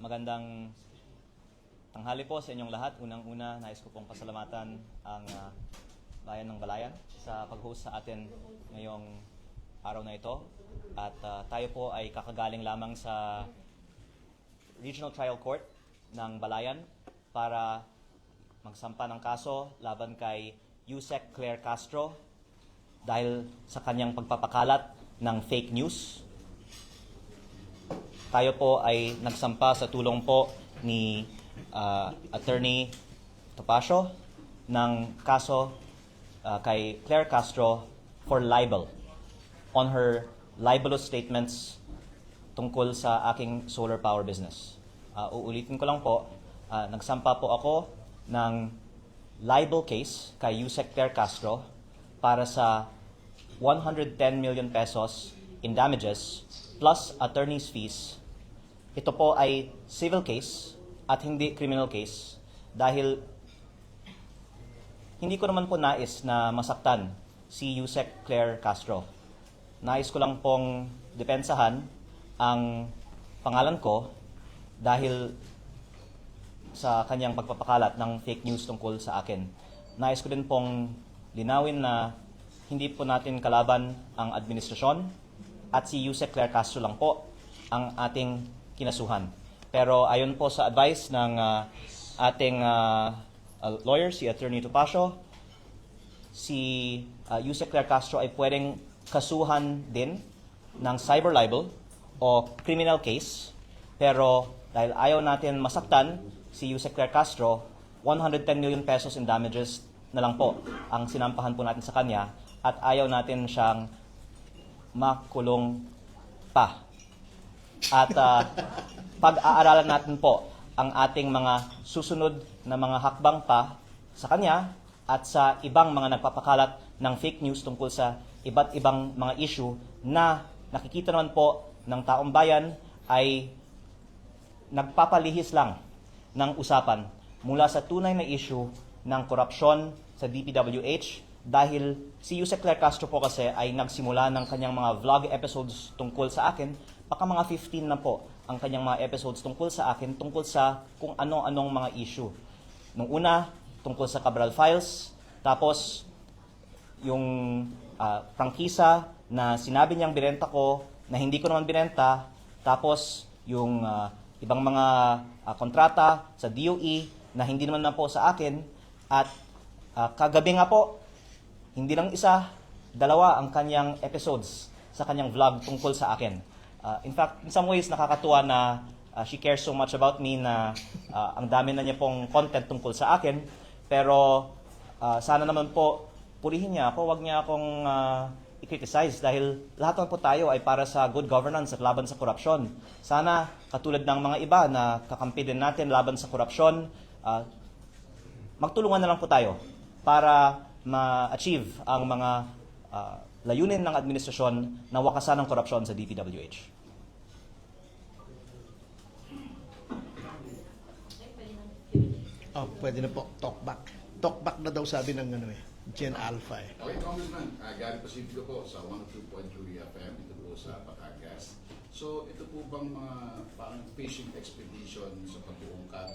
Magandang tanghali po sa inyong lahat. Unang-una, nais ko pong pasalamatan ang Bayan ng Balayan sa pag-host sa atin ngayong araw na ito. At tayo po ay kakagaling lamang sa Regional Trial Court ng Balayan para magsampa ng kaso laban kay Yusek Claire Castro dahil sa kanyang pagpapakalat ng fake news. Tayo po ay nagsampa sa tulong po ni Attorney Topacio ng kaso kay Claire Castro for libel on her libelous statements tungkol sa aking solar power business. Uulitin ko lang po, nagsampa po ako ng libel case kay Yusek Claire Castro para sa 110 million pesos in damages plus attorney's fees. Ito po ay civil case at hindi criminal case dahil hindi ko naman po nais na masaktan si Yusek Claire Castro. Nais ko lang pong depensahan ang pangalan ko dahil sa kanyang pagpapakalat ng fake news tungkol sa akin. Nais ko din pong linawin na hindi po natin kalaban ang administrasyon at si Yusek Claire Castro lang po ang ating kinasuhan. Pero ayon po sa advice ng ating lawyer, si Attorney Topacio, si Yusek Claire Castro ay pwedeng kasuhan din ng cyber libel o criminal case. Pero dahil ayaw natin masaktan si Yusek Claire Castro, 110 million pesos in damages na lang po ang sinampahan po natin sa kanya at ayaw natin siyang makulong pa. At pag-aaralan natin po ang ating mga susunod na mga hakbang pa sa kanya at sa ibang mga nagpapakalat ng fake news tungkol sa iba't ibang mga issue na nakikita naman po ng taong bayan ay nagpapalihis lang ng usapan mula sa tunay na issue ng korupsyon sa DPWH dahil si Yusek Claire Castro po kasi ay nagsimula ng kanyang mga vlog episodes tungkol sa akin. Baka mga 15 na po ang kanyang mga episodes tungkol sa akin, tungkol sa kung ano-anong mga issue. Nung una, tungkol sa Cabral Files, tapos yung prangkisa na sinabi niyang binenta ko, na hindi ko naman binenta, tapos yung ibang mga kontrata sa DOE na hindi naman na po sa akin, at kagabi nga po, hindi lang isa, dalawa ang kanyang episodes sa kanyang vlog tungkol sa akin. In fact, in some ways, nakakatuwa na she cares so much about me na ang dami na niya pong content tungkol sa akin. Pero sana naman po, purihin niya ako, wag niya akong i-criticize dahil lahat naman po tayo ay para sa good governance at laban sa korupsyon. Sana, katulad ng mga iba na kakampi din natin laban sa korupsyon, magtulungan na lang po tayo para ma-achieve ang mga layunin ng administrasyon na wakasan ng korupsyon sa DPWH. Pwede na po. Talkback. Talkback na daw sabi ng Gen Alpha. Okay, Congressman. Gary Pacifico po sa 102.3 FM. Ito po sa Batangas. So, ito po bang mga parang fishing expedition sa pag-uungkat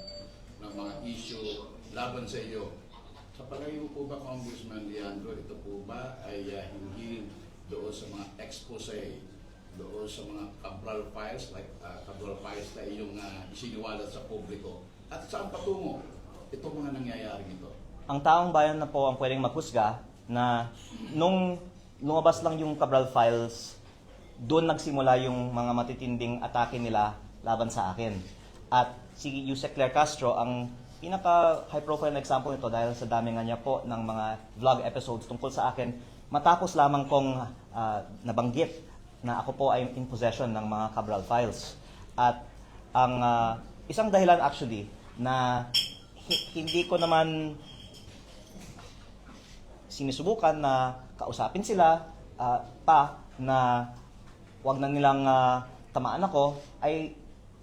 ng mga issue laban sa iyo? Sa palagay mo po ba, Congressman Leandro, ito po ba ay hinggil doon sa mga expose, doon sa mga Cabral Files, like Cabral Files na iyong isiniwalat sa publiko? At saan patungo itong mga nangyayaring ito? Ang taong bayan na po ang pwedeng maghusga na nung lumabas lang yung Cabral Files, doon nagsimula yung mga matitinding atake nila laban sa akin. At si Yusek Claire Castro ang pinaka-high profile na example nito dahil sa dami nga niya po ng mga vlog episodes tungkol sa akin matapos lamang kong nabanggit na ako po ay in possession ng mga Cabral Files. At ang isang dahilan actually na hindi ko naman sinusubukan na kausapin sila pa na wag na nilang tamaan ako ay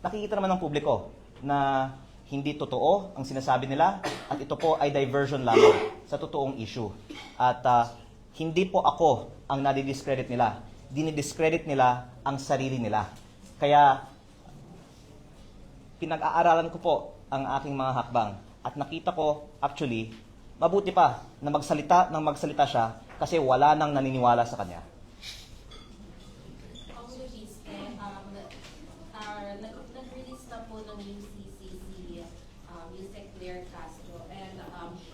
nakikita naman ng publiko na hindi totoo ang sinasabi nila at ito po ay diversion lamang sa totoong issue. At hindi po ako ang nadi-discredit nila. Dinidiscredit nila ang sarili nila. Kaya pinag-aaralan ko po ang aking mga hakbang at nakita ko actually mabuti pa na magsalita siya kasi wala nang naniniwala sa kanya. Nag-release na po ng UCC si Yusek Claire Castro and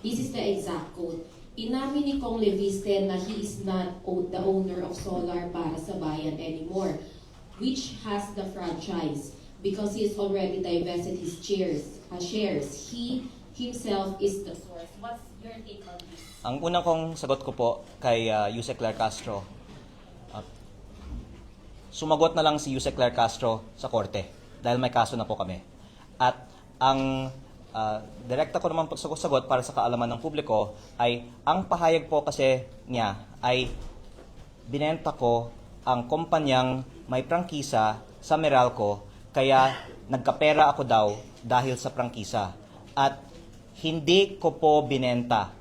this is the exact quote. Inamin ni Kong Leviste na he is not the owner of Solar Para sa Bayan anymore, which has the franchise because he has already divested his shares. He himself is the source. What's your take on this? Ang unang kong sagot ko po kay Yusek Claire Castro, sumagot na lang si Yusek Claire Castro sa korte dahil may kaso na po kami. At ang direkta ko naman pagsagot para sa kaalaman ng publiko ay ang pahayag po kasi niya ay binenta ko ang kumpanyang may prangkisa sa Meralco kaya nagkapera ako daw dahil sa prangkisa. At hindi ko po binenta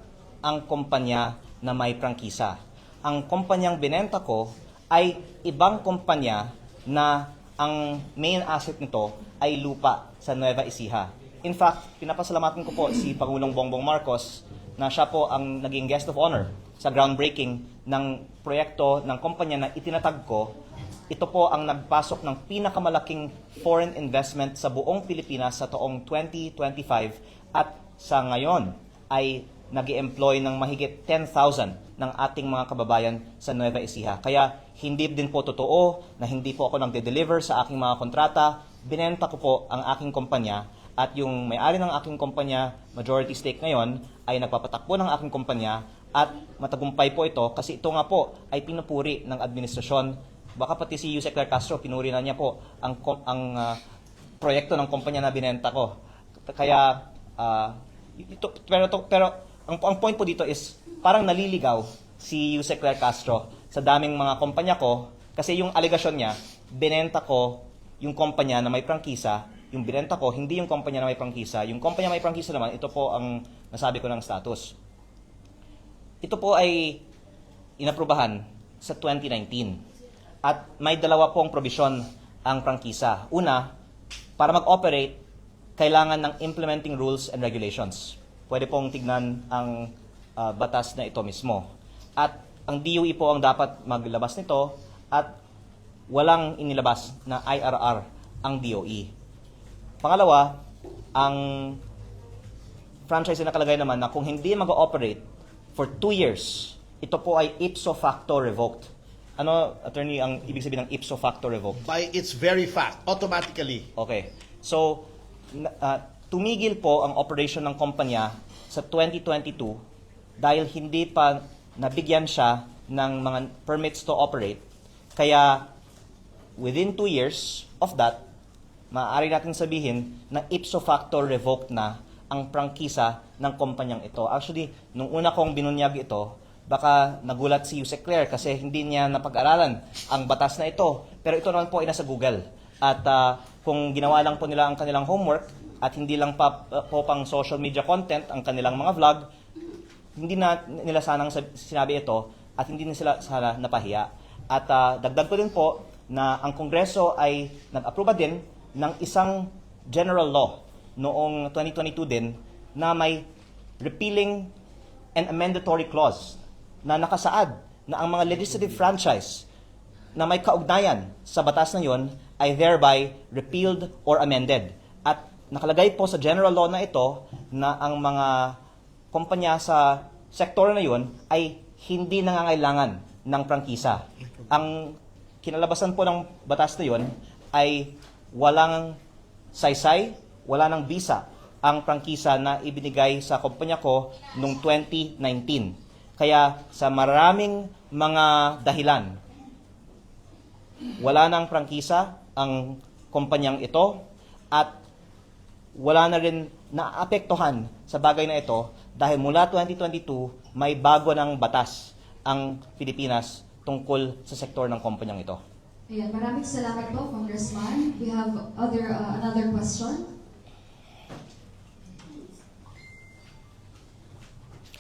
ang kumpanya na may prangkisa. Ang kumpanyang binenta ko ay ibang kumpanya na ang main asset nito ay lupa sa Nueva Ecija. In fact, pinapasalamatan ko po si Pangulong Bongbong Marcos na siya po ang naging guest of honor sa groundbreaking ng proyekto ng kumpanya na itinatag ko. Ito po ang nagpasok ng pinakamalaking foreign investment sa buong Pilipinas sa taong 2025 at sa ngayon ay nag-employ ng mahigit 10,000 ng ating mga kababayan sa Nueva Ecija. Kaya hindi din po totoo na hindi po ako nagde-deliver sa aking mga kontrata. Binenta ko po ang aking kumpanya at yung may-ari ng aking kumpanya, majority stake ngayon, ay nagpapatakbo ng aking kumpanya at matagumpay po ito kasi ito nga po ay pinupuri ng administrasyon. Baka pati si Yusek Claire Castro, pinuri na niya po ang proyekto ng kumpanya na binenta ko. Kaya, pero ang point po dito is parang naliligaw si Yusek Claire Castro sa daming mga kumpanya ko kasi yung alegasyon niya, binenta ko yung kumpanya na may prangkisa, yung binenta ko, hindi yung kumpanya na may prangkisa. Yung kumpanya may prangkisa naman, ito po ang nasabi ko ng status. Ito po ay inaprubahan sa 2019. At may dalawa pong probisyon ang prangkisa. Una, para mag-operate, kailangan ng implementing rules and regulations. Pwede pong tignan ang batas na ito mismo. At ang DOE po ang dapat maglabas nito at walang inilabas na IRR ang DOE. Pangalawa, ang franchise na nakalagay naman na kung hindi mag-ooperate for 2 years, ito po ay ipso facto revoked. Ano, attorney, ang ibig sabihin ng ipso facto revoked? By its very fact, automatically. Okay. So, tumigil po ang operation ng kumpanya sa 2022 dahil hindi pa nabigyan siya ng mga permits to operate. Kaya, within 2 years of that, maaari natin sabihin na ipso facto revoked na ang prangkisa ng kumpanyang ito. Actually, nung una kong binunyag ito, baka nagulat si Yusek Claire kasi hindi niya napag-aralan ang batas na ito. Pero ito naman po ay nasa Google. At kung ginawa lang po nila ang kanilang homework at hindi lang po pang social media content ang kanilang mga vlog, hindi na nila sanang sinabi ito at hindi na sila sana napahiya. At dagdag ko din po na ang Kongreso ay nag-aproba din ng isang general law noong 2022 din na may repealing and amendatory clause na nakasaad na ang mga legislative franchise na may kaugnayan sa batas na yon ay thereby repealed or amended. At nakalagay po sa general law na ito na ang mga kumpanya sa sektor na yon ay hindi nangangailangan ng prangkisa. Ang kinalabasan po ng batas na yon ay walang saysay, wala ng visa ang prangkisa na ibinigay sa kumpanya ko noong 2019. Kaya sa maraming mga dahilan, wala ng prangkisa ang kumpanyang ito at wala na rin naapektuhan sa bagay na ito dahil mula 2022 may bago ng batas ang Pilipinas tungkol sa sektor ng kumpanyang ito. Ayan, maraming salamat po, Congressman. We have another question.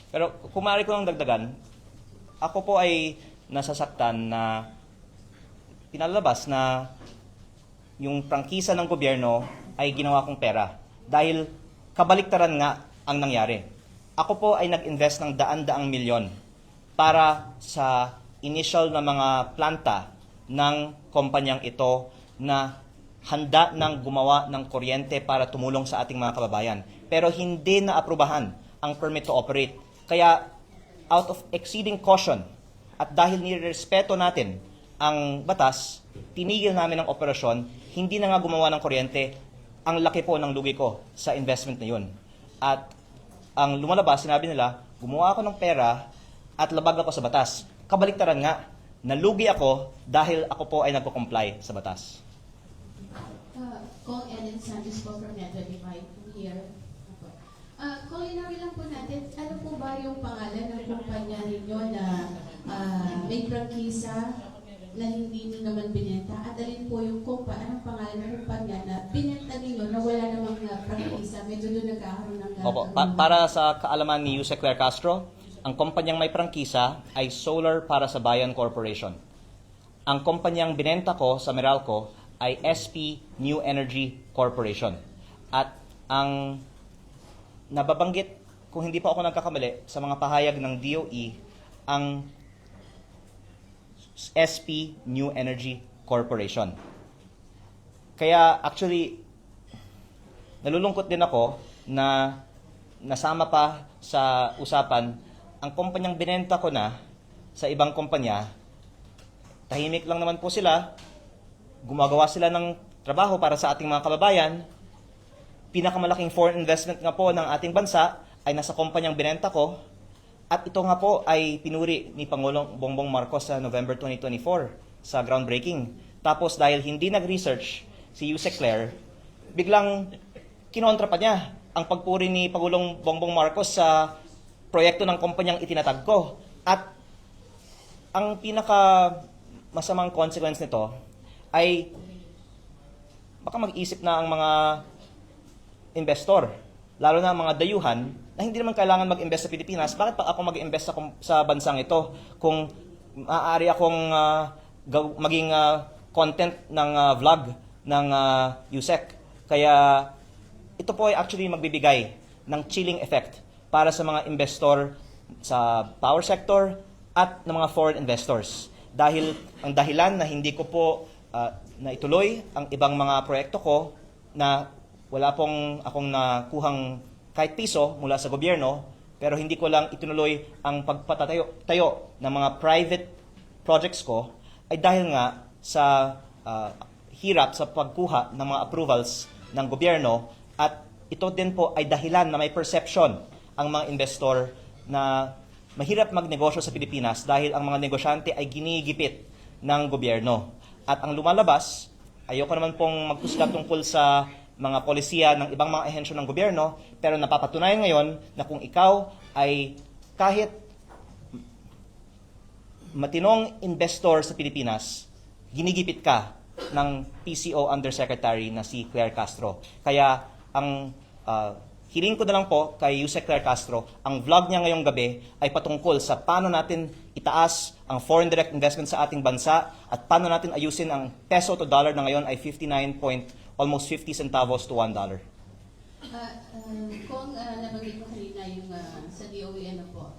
Pero kung maaari ko lang dagdagan, ako po ay nasasaktan na pinalabas na yung prangkisa ng gobyerno ay ginawa kong pera. Dahil kabaliktaran nga ang nangyari. Ako po ay nag-invest ng daan-daang milyon para sa initial na mga planta ng kumpanyang ito na handa nang gumawa ng kuryente para tumulong sa ating mga kababayan. Pero hindi na aprubahan ang permit to operate. Kaya out of exceeding caution at dahil nirespeto natin ang batas, tinigil namin ang operasyon, hindi na nga gumawa ng kuryente. Ang laki po ng lugi ko sa investment na yun. At ang lumalabas, sinabi nila, gumawa ako ng pera at labag ako sa batas. Kabaliktaran nga, nalugi ako dahil ako po ay nagko-comply sa batas. Kong Ellen Santos po from Net25 here. Kung linawin lang po natin, ano po ba yung pangalan ng kumpanya ninyo na may prangkisa na hindi nyo naman binenta? At alin po yung anong pangalan ng kumpanya na binenta ninyo na wala namang prangkisa? Medyo doon nagkakaroon ng... Opo, para sa kaalaman ni Yusek Claire Castro, ang kumpanyang may prangkisa ay Solar para sa Bayan Corporation. Ang kumpanyang binenta ko sa Meralco ay SP New Energy Corporation. At ang nababanggit, kung hindi pa ako nagkakamali, sa mga pahayag ng DOE, ang SP New Energy Corporation. Kaya actually, nalulungkot din ako na nasama pa sa usapan ang kumpanyang binenta ko na sa ibang kumpanya. Tahimik lang naman po sila, gumagawa sila ng trabaho para sa ating mga kababayan. Pinakamalaking foreign investment nga po ng ating bansa ay nasa kumpanyang binenta ko. At ito nga po ay pinuri ni Pangulong Bongbong Marcos sa November 2024 sa groundbreaking. Tapos dahil hindi nag-research si Yusek Claire, biglang kinontra pa niya ang pagpuri ni Pangulong Bongbong Marcos sa proyekto ng kumpanyang itinatag ko. At ang pinaka masamang consequence nito ay baka mag-isip na ang mga investor, lalo na ang mga dayuhan, na hindi naman kailangan mag-invest sa Pilipinas. Bakit pa ako mag-invest sa bansang ito kung maaari akong maging content ng vlog ng Yusek? Kaya ito po ay actually magbibigay ng chilling effect para sa mga investor sa power sector at ng mga foreign investors. Dahil ang dahilan na hindi ko po na ituloy ang ibang mga proyekto ko na wala pong akong nakuhang kahit piso mula sa gobyerno, pero hindi ko lang itinuloy ang pagpatatayo ng mga private projects ko, ay dahil nga sa hirap sa pagkuha ng mga approvals ng gobyerno, at ito din po ay dahilan na may perception ang mga investor na mahirap magnegosyo sa Pilipinas dahil ang mga negosyante ay ginigipit ng gobyerno. At ang lumalabas, ayoko naman pong magkusga tungkol sa mga polisiya ng ibang mga ehensya ng gobyerno, pero napapatunayan ngayon na kung ikaw ay kahit matinong investor sa Pilipinas, ginigipit ka ng PCO Undersecretary na si Claire Castro. Kaya ang hiling ko na lang po kay Yusek Claire Castro, ang vlog niya ngayong gabi ay patungkol sa paano natin itaas ang foreign direct investment sa ating bansa at paano natin ayusin ang peso to dollar na ngayon ay almost 50 centavos to $1. Kung nabanggit mo kanina yung sa DOE, ano po,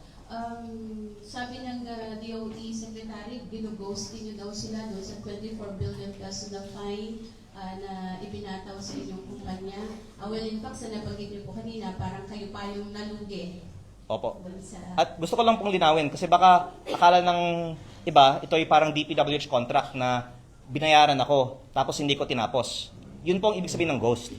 sabi ng DOE Secretary, ginughost nyo daw sila doon sa 24 billion peso na fine na ibinataw sa inyong kumpanya. Well, in fact, sa nabanggit nyo po kanina, parang kayo pa yung nalugi. Opo. Sa, At gusto ko lang pong linawin kasi baka akala ng iba, ito ay parang DPWH contract na binayaran ako tapos hindi ko tinapos. Yun po ang ibig sabihin ng ghost.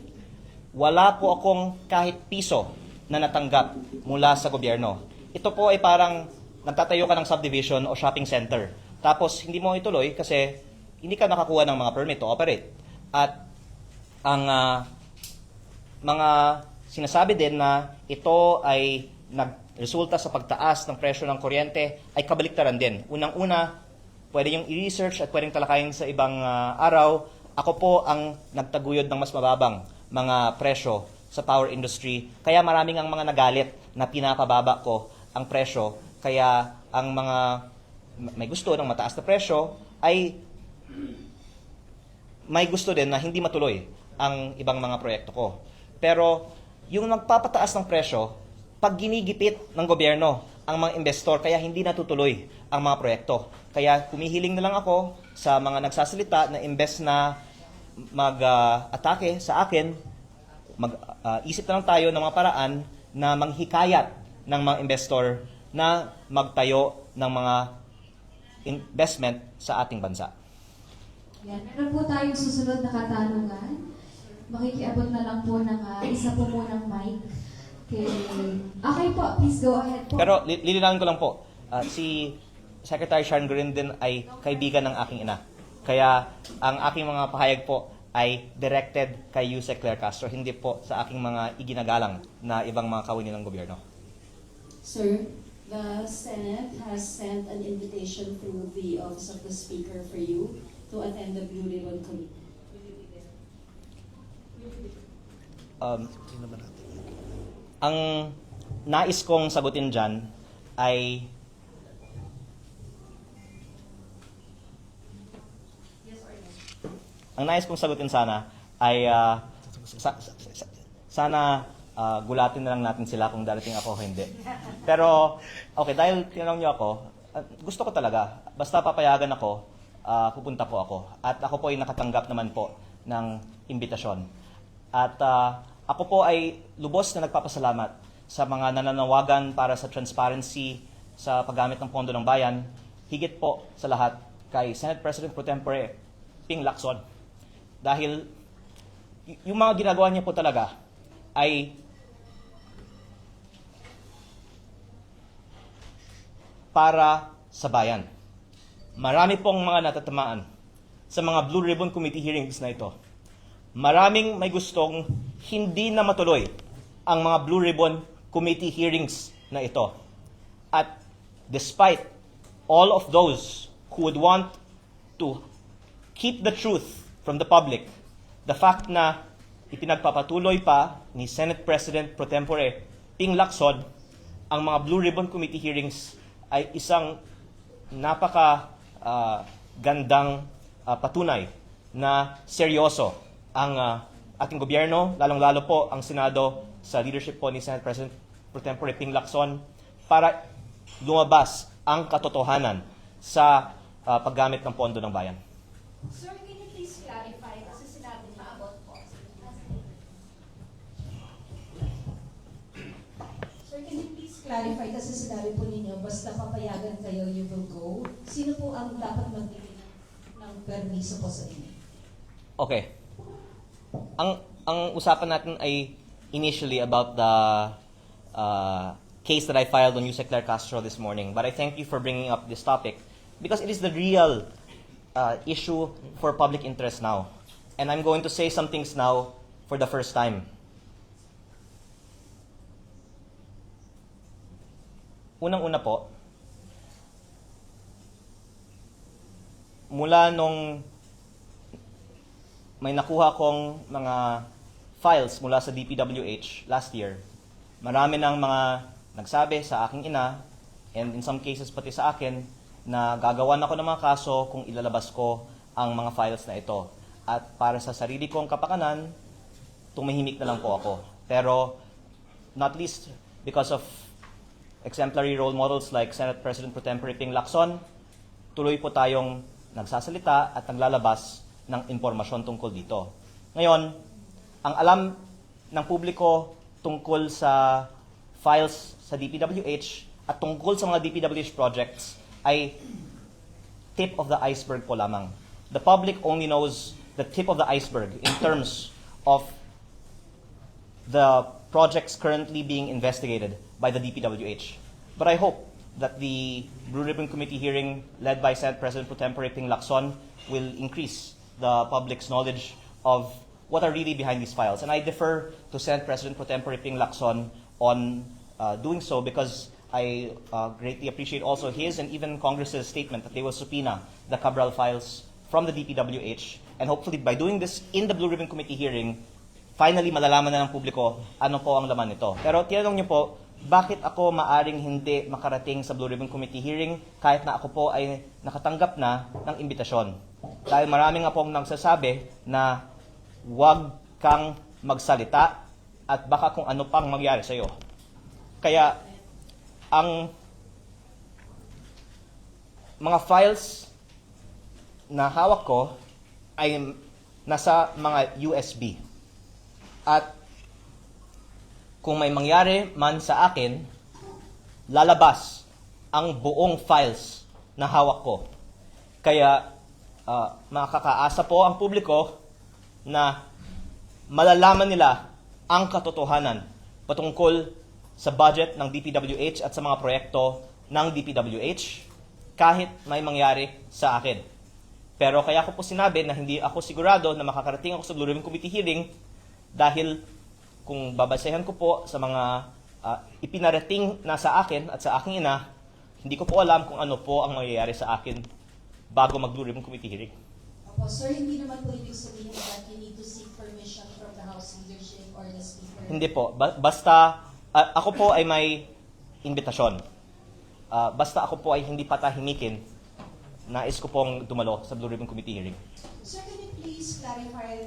Wala po akong kahit piso na natanggap mula sa gobyerno. Ito po ay parang nagtatayo ka ng subdivision o shopping center. Tapos hindi mo ituloy kasi hindi ka nakakuha ng mga permit to operate. At ang mga sinasabi din na ito ay nagresulta sa pagtaas ng presyo ng kuryente ay kabaliktaran din. Unang-una, pwede yung i-research at pwedeng talakayin sa ibang araw. Ako po ang nagtaguyod ng mas mababang mga presyo sa power industry. Kaya maraming ang mga nagalit na pinapababa ko ang presyo. Kaya ang mga may gusto ng mataas na presyo ay may gusto din na hindi matuloy ang ibang mga proyekto ko. Pero yung nagpapataas ng presyo, pag ginigipit ng gobyerno ang mga investor, kaya hindi natutuloy ang mga proyekto. Kaya kumihiling na lang ako sa mga nagsasalita na imbes na mag-atake sa akin, isip na lang tayo ng mga paraan na manghikayat ng mga investor na magtayo ng mga investment sa ating bansa. Yan. Meron po tayong susunod na katanungan. Makikiabot na lang po ng isa po munang mic. Okay po, please go ahead po. Pero lilinawin ko lang po, si Secretary Sharon Gurindin ay kaibigan ng aking ina. Kaya ang aking mga pahayag po ay directed kay Yusek Claire Castro, hindi po sa aking mga iginagalang na ibang mga kawani ng gobyerno. Sir, the Senate has sent an invitation through the Office of the Speaker for you to attend the Blue Ribbon Committee. Ang nais kong sagutin dyan ay sana ay sana gulatin na lang natin sila kung darating ako o hindi. Pero okay, dahil tinanong niyo ako, gusto ko talaga, basta papayagan ako, pupunta po ako. At ako po ay nakatanggap naman po ng imbitasyon. At ako po ay lubos na nagpapasalamat sa mga nananawagan para sa transparency sa paggamit ng pondo ng bayan, higit po sa lahat kay Senate President Pro Tempore Ping Lacson. Dahil yung mga ginagawa niya po talaga ay para sa bayan. Marami pong mga natatamaan sa mga Blue Ribbon Committee hearings na ito. Maraming may gustong hindi na matuloy ang mga Blue Ribbon Committee hearings na ito. At despite all of those who would want to keep the truth from the public, the fact na ipinagpapatuloy pa ni Senate President Pro Tempore Ping Lacson ang mga Blue Ribbon Committee hearings ay isang gandang patunay na seryoso ang ating gobyerno, lalong-lalo po ang Senado sa leadership po ni Senate President Pro Tempore Ping Lacson para lumabas ang katotohanan sa paggamit ng pondo ng bayan. Sir, can you please clarify kasi sinabi maabot po. Sir, can you please clarify kasi sinabi po ninyo, basta papayagan kayo, you will go. Sino po ang dapat magbigay ng permiso po sa inyo? Okay. Ang usapan natin ay initially about the case that I filed on Yusek Claire Castro this morning. But I thank you for bringing up this topic because it is the real issue for public interest now. And I'm going to say some things now for the first time. Unang-una po, mula nung may nakuha kong mga files mula sa DPWH last year, marami ng mga nagsabi sa aking ina, and in some cases pati sa akin, na gagawan ako ng mga kaso kung ilalabas ko ang mga files na ito. At para sa sarili kong kapakanan, tumahimik na lang po ako. Pero not least because of exemplary role models like Senate President Pro Tempore Ping Lacson, tuloy po tayong nagsasalita at naglalabas ng impormasyon tungkol dito. Ngayon, ang alam ng publiko tungkol sa files sa DPWH at tungkol sa mga DPWH projects ay tip of the iceberg po lamang. The public only knows the tip of the iceberg in terms of the projects currently being investigated by the DPWH. But I hope that the Blue Ribbon Committee hearing led by Senate President Pro Tempore Ping Lacson will increase the public's knowledge of what are really behind these files. And I defer to Senate President Pro Tempore Ping Lacson on doing so because I greatly appreciate also his and even Congress's statement that they will subpoena the Cabral files from the DPWH. And hopefully by doing this in the Blue Ribbon Committee hearing, finally malalaman na ng publiko ano po ang laman nito. Pero tinanong niyo po, bakit ako maaring hindi makarating sa Blue Ribbon Committee hearing kahit na ako po ay nakatanggap na ng imbitasyon? Dahil marami nga pong nagsasabi na wag kang magsalita at baka kung ano pang mangyari sa'yo. Kaya, ang mga files na hawak ko ay nasa mga USB. At kung may mangyari man sa akin, lalabas ang buong files na hawak ko. Kaya makakaasa po ang publiko na malalaman nila ang katotohanan patungkol sa budget ng DPWH at sa mga proyekto ng DPWH kahit may mangyari sa akin. Pero kaya ko po sinabi na hindi ako sigurado na makakarating ako sa Blue Ribbon Committee hearing dahil kung babasehan ko po sa mga ipinarating na sa akin at sa aking ina, hindi ko po alam kung ano po ang mangyayari sa akin bago mag-Blue Ribbon Committee hearing. Opo, sir, hindi naman po ibig sabihin that you need to seek permission from the House leadership or the Speaker. Hindi po. Basta ako po ay may imbitasyon. Basta ako po ay hindi patahimikin, nais ko pong dumalo sa Blue Ribbon Committee hearing. Sir, can you please clarify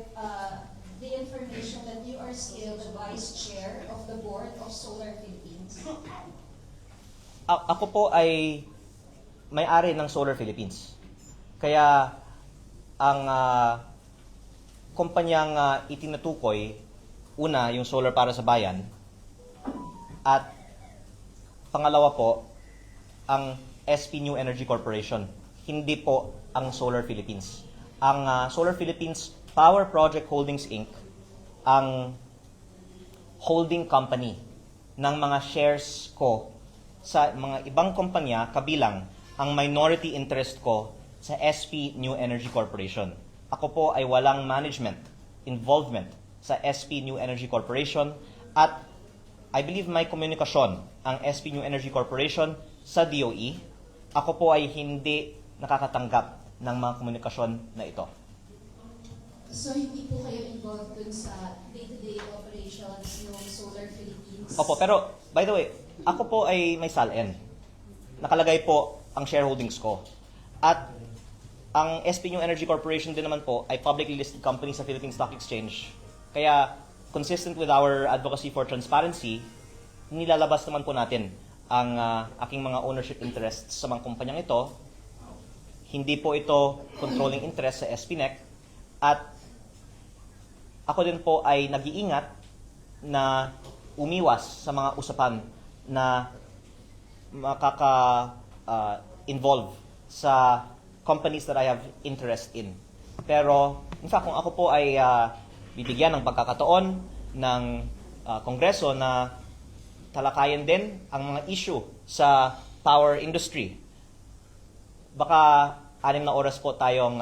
the information that you are still the Vice Chair of the Board of Solar Philippines? Ako po ay may-ari ng Solar Philippines. Kaya ang kumpanyang itinutukoy, una, yung Solar para sa Bayan, at pangalawa po, ang SP New Energy Corporation. Hindi po ang Solar Philippines. Ang Solar Philippines Power Project Holdings Inc. ang holding company ng mga shares ko sa mga ibang kumpanya kabilang ang minority interest ko sa SP New Energy Corporation. Ako po ay walang management involvement sa SP New Energy Corporation at I believe may komunikasyon ang SP New Energy Corporation sa DOE. Ako po ay hindi nakakatanggap ng mga komunikasyon na ito. So, hindi po kayo involved dun sa day-to-day operations ng Solar Philippines? Opo, pero by the way, ako po ay may SALN. Nakalagay po ang shareholdings ko. At ang SP New Energy Corporation din naman po ay publicly listed company sa Philippine Stock Exchange. Kaya, consistent with our advocacy for transparency, nilalabas naman po natin ang aking mga ownership interests sa mga kumpanyang ito. Hindi po ito controlling interest sa SPNEC. At ako din po ay nag-iingat na umiwas sa mga usapan na makaka-involve sa companies that I have interest in. Pero, in fact, kung ako po ay bibigyan ng pagkakataon ng Kongreso na talakayan din ang mga issue sa power industry, baka 6 na oras po tayong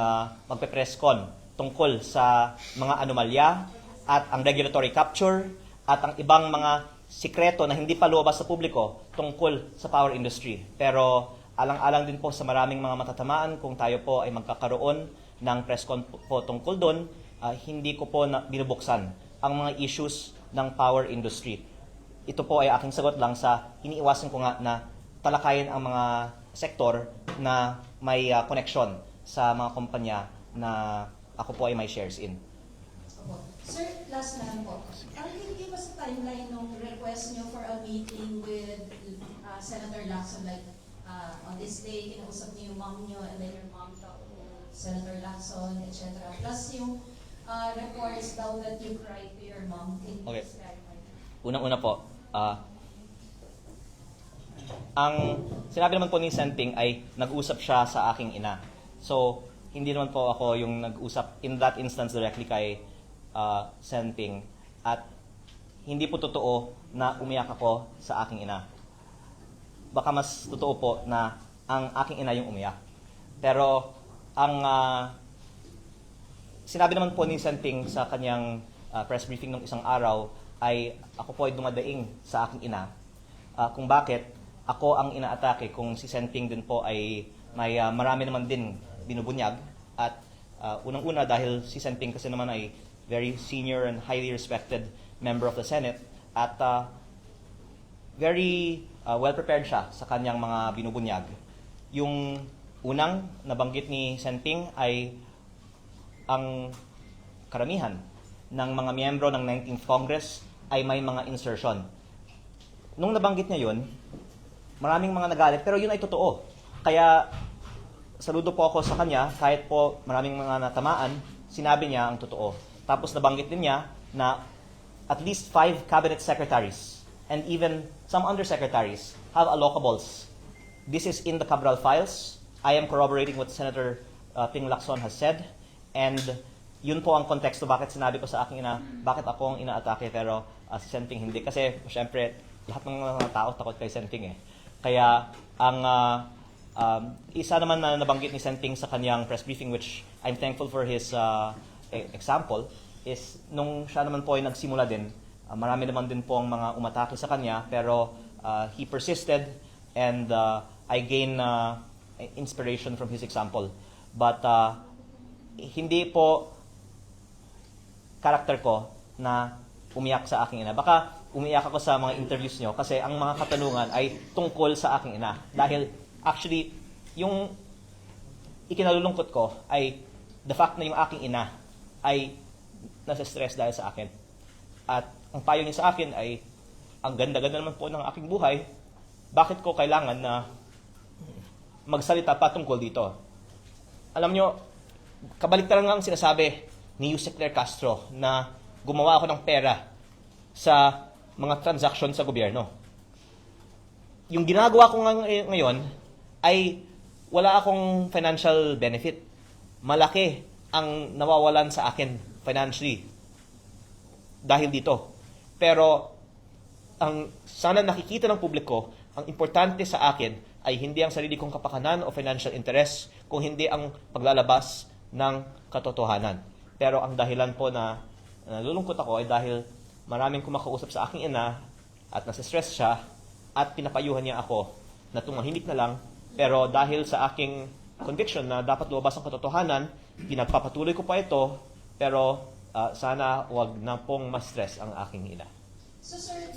magpe-press con tungkol sa mga anomalya at ang regulatory capture at ang ibang mga sikreto na hindi pa lumabas sa publiko tungkol sa power industry. Pero alang-alang din po sa maraming mga matatamaan kung tayo po ay magkakaroon ng press con po tungkol doon, hindi ko po binubuksan ang mga issues ng power industry. Ito po ay aking sagot lang sa iniiwasan ko nga na talakayin ang mga sektor na may connection sa mga kumpanya na ako po ay may shares in. Opo. Sir, last na lang po. Can you give us a timeline ng request nyo for a meeting with Senator Lacson? Like, on this day, kinausap niyo yung mom nyo and then your mom talked to Senator Lacson, etc. Plus yung reports daw that you cried to your mom. Can you Okay. please clarify? Unang-una po, ang sinabi naman po ni Senting ay nag-usap siya sa aking ina. So, hindi naman po ako yung nag-usap in that instance directly kay Senting. At hindi po totoo na umiyak ako sa aking ina. Baka mas totoo po na ang aking ina yung umiyak. Pero ang sinabi naman po ni Senting sa kanyang press briefing nung isang araw ay ako po ay dumadaing sa aking ina. Kung bakit ako ang inaatake kung si Senting din po ay may marami naman din binubunyag. At unang-una dahil si Senting kasi naman ay very senior and highly respected member of the Senate at very well-prepared siya sa kanyang mga binubunyag. Yung unang nabanggit ni Senting ay ang karamihan ng mga miyembro ng 19th Congress ay may mga insertion. Nung nabanggit niya yun, maraming mga nagalit, pero yun ay totoo. Kaya, saludo po ako sa kanya, kahit po maraming mga natamaan, sinabi niya ang totoo. Tapos nabanggit din niya na at least 5 cabinet secretaries and even some undersecretaries have allocables. This is in the Cabral files. I am corroborating what Senator Ping Lacson has said. And yun po ang konteksto bakit sinabi ko sa aking ina, bakit ako ang inaatake pero si Senping hindi. Kasi syempre, lahat ng mga tao takot kay Senping eh. Kaya ang isa naman na nabanggit ni Senping sa kanyang press briefing, which I'm thankful for his example, is nung siya naman po ay nagsimula din, marami naman din po ang mga umatake sa kanya, pero he persisted and I gain inspiration from his example. But hindi po karakter ko na umiyak sa aking ina. Baka umiyak ako sa mga interviews nyo kasi ang mga katanungan ay tungkol sa aking ina. Dahil actually, yung ikinalulungkot ko ay the fact na yung aking ina ay nasa stress dahil sa akin. At ang payo niya sa akin ay, ang ganda-ganda naman po ng aking buhay, bakit ko kailangan na magsalita pa tungkol dito? Alam nyo, kabaliktaran nga ang sinasabi ni Yusek Claire Castro na gumawa ako ng pera sa mga transaction sa gobyerno. Yung ginagawa ko ngayon ay wala akong financial benefit. Malaki ang nawawalan sa akin financially dahil dito. Pero ang sana nakikita ng publiko, ang importante sa akin ay hindi ang sarili kong kapakanan o financial interest, kung hindi ang paglalabas ng katotohanan. Pero ang dahilan po na nalulungkot ako ay dahil maraming kumakausap sa aking ina at nasa-stress siya at pinapayuhan niya ako na tumahimik na lang. Pero dahil sa aking conviction na dapat lumabas ang katotohanan, pinagpapatuloy ko pa ito, pero sana wag na pong ma-stress ang aking ina. So sir,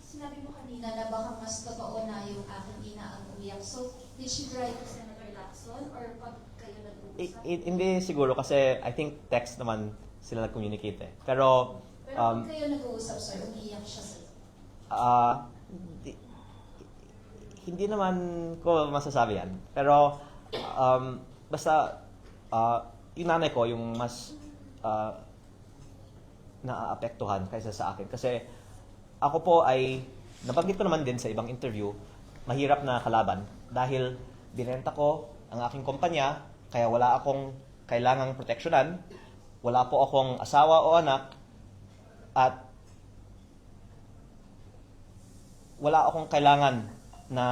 sinabi mo kanina na baka mas totoo na yung aking ina ang umiyak. So, did she write to Senator Lacson or pag kayo nag-uusap? Hindi siguro kasi I think text naman sila nag-communicate eh. Pero Pero pag kayo nag-uusap, sir, umiyak siya sir. hindi naman ko masasabi yan. Pero basta yung nanay ko yung mas naaapektuhan kaysa sa akin. Kasi ako po ay, nabanggit ko naman din sa ibang interview, mahirap na kalaban dahil binenta ko ang aking kumpanya, kaya wala akong kailangang proteksyonan, wala po akong asawa o anak, at wala akong kailangan na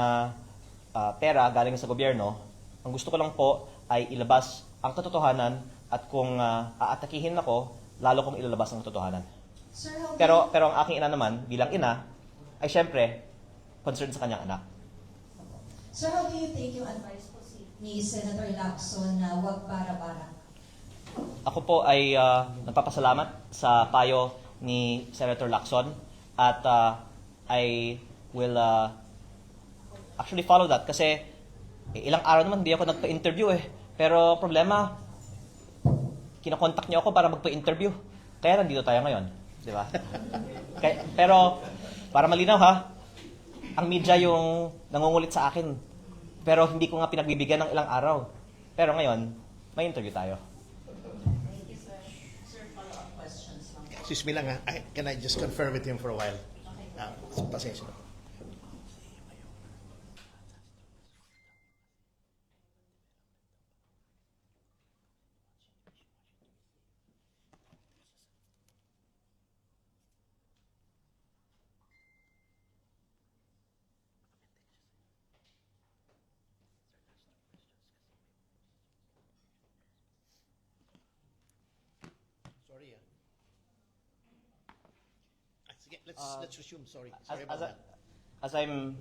pera galing sa gobyerno. Ang gusto ko lang po ay ilabas ang katotohanan at kung aatakihin ako, lalo kong ilalabas ang katotohanan. Sir, how do Pero ang aking ina naman, bilang ina, ay syempre, concerned sa kanyang anak. Sir, how do you take yung advice po ni Senator Lacson na huwag bara-bara? Ako po ay nagpapasalamat sa payo ni Senator Lacson at I will actually follow that kasi ilang araw naman hindi ako nagpa-interview eh. Pero problema, kinakontak niyo ako para magpa-interview. Kaya nandito tayo ngayon, di ba? Pero para malinaw ha, ang media yung nangungulit sa akin. Pero hindi ko nga pinagbibigyan ng ilang araw. Pero ngayon, may interview tayo. Excuse me lang ha. Can I just confirm with him for a while? Pasensya na. Sorry sige, let's resume. Sorry about that. As I'm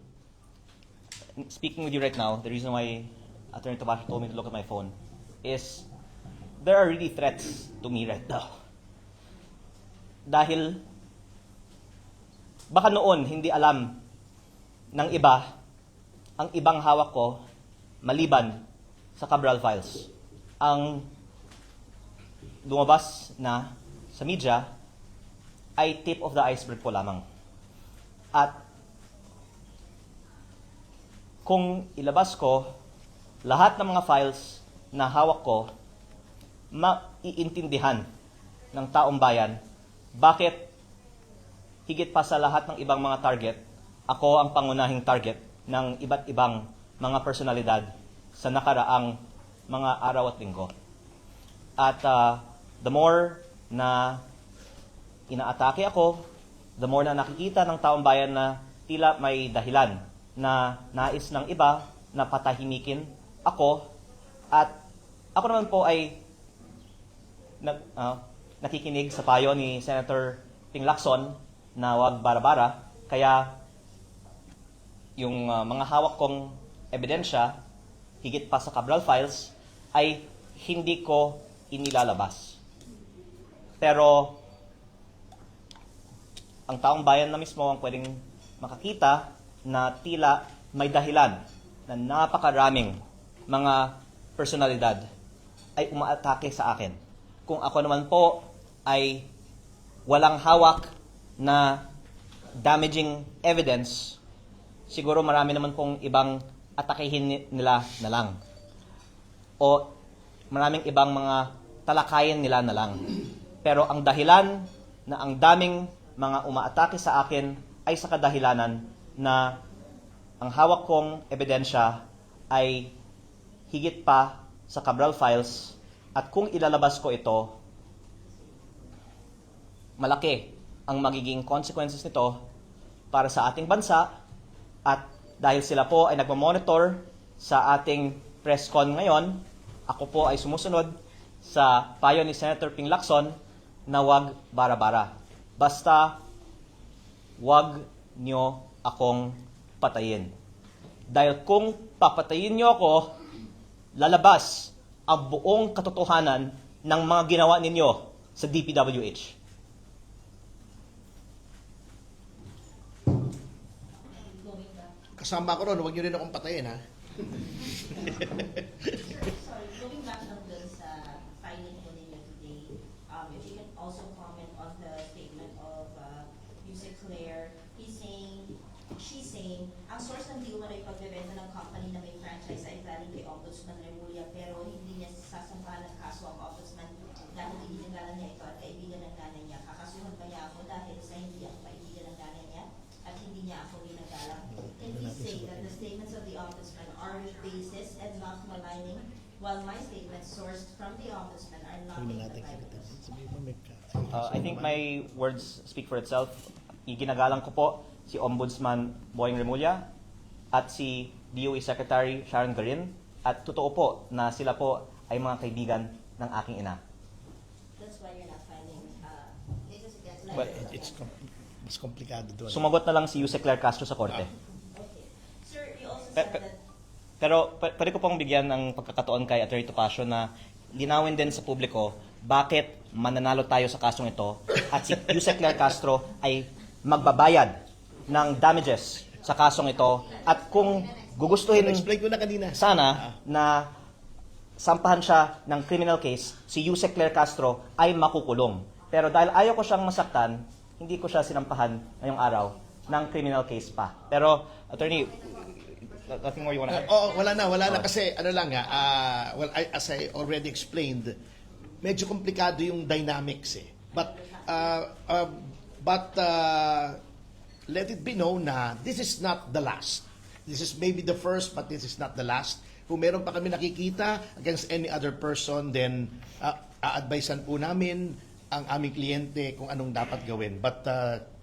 speaking with you right now, the reason why Attorney Tomasio told me to look at my phone is there are really threats to me right now. Dahil baka noon hindi alam ng iba ang ibang hawak ko maliban sa Cabral files. Ang lumabas na sa media ay tip of the iceberg po lamang. At kung ilabas ko lahat ng mga files na hawak ko, maiintindihan ng taong bayan bakit higit pa sa lahat ng ibang mga target, ako ang pangunahing target ng iba't ibang mga personalidad sa nakaraang mga araw at linggo. At the more na inaatake ako, the more na nakikita ng taong bayan na tila may dahilan na nais ng iba na patahimikin ako, at ako naman po ay nakikinig sa payo ni Senator Ping Lacson na wag bara-bara, kaya yung mga hawak kong ebidensya, higit pa sa Cabral files, ay hindi ko inilalabas. Pero ang taong bayan na mismo ang pwedeng makakita na tila may dahilan na napakaraming mga personalidad ay umaatake sa akin. Kung ako naman po ay walang hawak na damaging evidence, siguro marami naman pong ibang atakehin nila na lang. O maraming ibang mga talakayin nila na lang. Pero ang dahilan na ang daming mga umaatake sa akin ay sa kadahilanan na ang hawak kong ebidensya ay higit pa sa Cabral files, at kung ilalabas ko ito, malaki ang magiging consequences nito para sa ating bansa, at dahil sila po ay nagmamonitor sa ating press con ngayon, ako po ay sumusunod sa payo ni Senator Ping Lacson na wag bara-bara. Basta wag nyo akong patayin. Dahil kung papatayin nyo ako, lalabas ang buong katotohanan ng mga ginawa ninyo sa DPWH. Kasama ko ron, huwag niyo rin akong patayin, ha? Sorry, going back lang dun sa filing po ninyo today, if you can also comment on the statement of Yusek Claire, she's saying, ang source ng deal ay pagbebenta ng company na may franchise ay galing kay Ombudsman Remulla, pero hindi niya sasampa ng kaso ang Ombudsman dahil iginagalan niya ito at kaibigan ng nanay niya. Kakasuhan ba niya ako dahil sa hindi ako kaibigan ng nanay niya at hindi niya ako ginagalang? Can you say that the statements of the Ombudsman are basis and not maligning, while my statements sourced from the Ombudsman are not maligning? I think my words speak for itself. Iginagalang ko po si Ombudsman Boying Remulla at si DOE Secretary Sharon Garin, at totoo po na sila po ay mga kaibigan ng aking ina. That's why you're not filing cases against Well, It's mas komplikado doon. Sumagot na lang si Yusek Claire Castro sa korte. Okay. Sir, you also said that Pero pwede ko pong bigyan ng pagkakataon kay Atty. Topacio na linawin din sa publiko bakit mananalo tayo sa kasong ito at si Yusek Claire Castro ay magbabayad ng damages sa kasong ito, at kung gugustuhin Explain ko na kanina. sana na sampahan siya ng criminal case, si Yusek Claire Castro ay makukulong. Pero dahil ayaw ko siyang masaktan, hindi ko siya sinampahan ngayong araw ng criminal case pa. Pero, attorney, nothing more you wanna add? Wala na kasi ano lang as I already explained, medyo komplikado yung dynamics eh. But let it be known na this is not the last. This is maybe the first, but this is not the last. Kung meron pa kami nakikita against any other person, then a-advisean po namin ang aming kliyente kung anong dapat gawin. But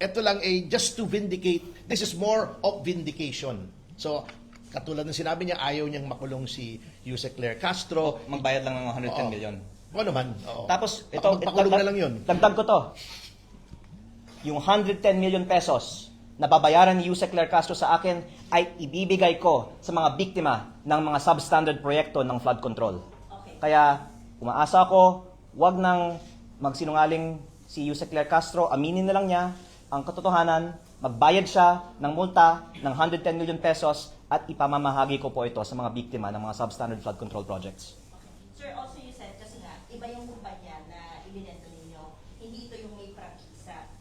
ito lang just to vindicate, this is more of vindication. So, katulad ng sinabi niya, ayaw niyang makulong si Yusek Claire Castro. Magbayad lang ng 110 million. Oo naman. Oo. Tapos, ito, Magpakulong na lang yun. Dagdag ko to. Yung 110 million pesos na babayaran ni Yusek Claire Castro sa akin ay ibibigay ko sa mga biktima ng mga substandard proyekto ng flood control. okay. Kaya umaasa ako, wag nang magsinungaling si Yusek Claire Castro, aminin na lang niya ang katotohanan, magbayad siya ng multa ng 110 million pesos at ipamamahagi ko po ito sa mga biktima ng mga substandard flood control projects. Sir, also you said, kasi nga, iba yung kumpanya na ibinenta ninyo, hindi ito yung may prangkisa.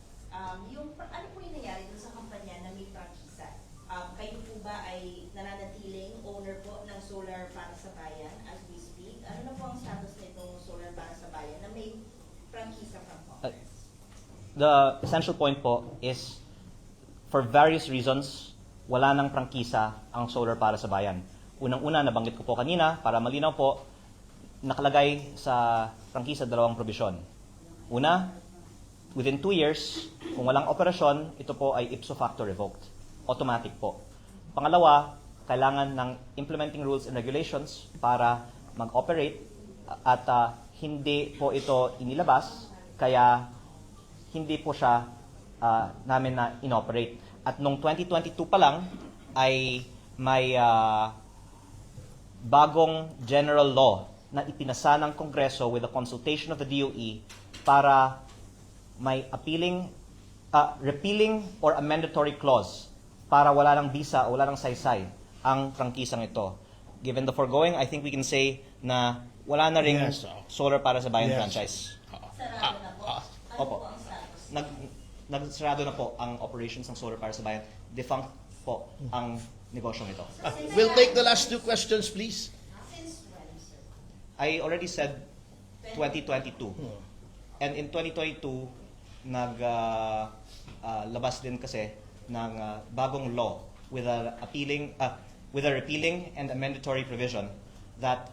the essential point po is, for various reasons, wala nang prangkisa ang solar para sa bayan. Unang-una, nabanggit ko po kanina, para malinaw po, nakalagay sa prangkisa 2 probisyon. Una, within 2 years, kung walang operasyon, ito po ay ipso facto revoked. Automatic po. Pangalawa, kailangan ng implementing rules and regulations para mag-operate at hindi po ito inilabas, kaya hindi po siya namin na inoperate. At nung 2022 pa lang ay may bagong general law na ipinasa ng Kongreso with the consultation of the DOE para may repealing or a mandatory clause para wala ng visa o wala ng saysay ang prangkisang ito. Given the foregoing, I think we can say na wala na ring Yes, solar para sa bayan Yes. franchise. Sarado na po. Ano Opo. po ang status? Nagsarado na po ang operations ng solar para sa bayan. Defunct po ang negosyong ito. We'll take the last 2 questions, please. Since when, sir? I already said 2022. And in 2022, labas din kasi ng bagong law with a repealing and a mandatory provision that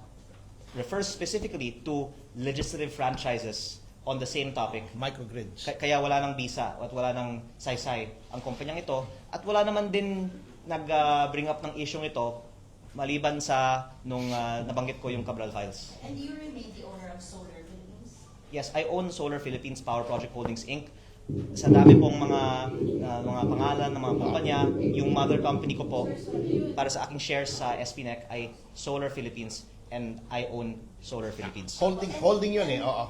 refers specifically to legislative franchises on the same topic. Microgrids. Kaya wala ng visa at wala ng saysay ang kumpanyang ito at wala naman din nag-bring up ng issue ito maliban sa nung nabanggit ko yung Cabral Files. And you remain the owner of Solar Philippines? Yes, I own Solar Philippines Power Project Holdings Inc. Sa dami pong mga pangalan ng mga kumpanya, yung mother company ko po para sa aking shares sa SPNEC ay Solar Philippines and I own Solar Philippines. Holding yun eh, oo.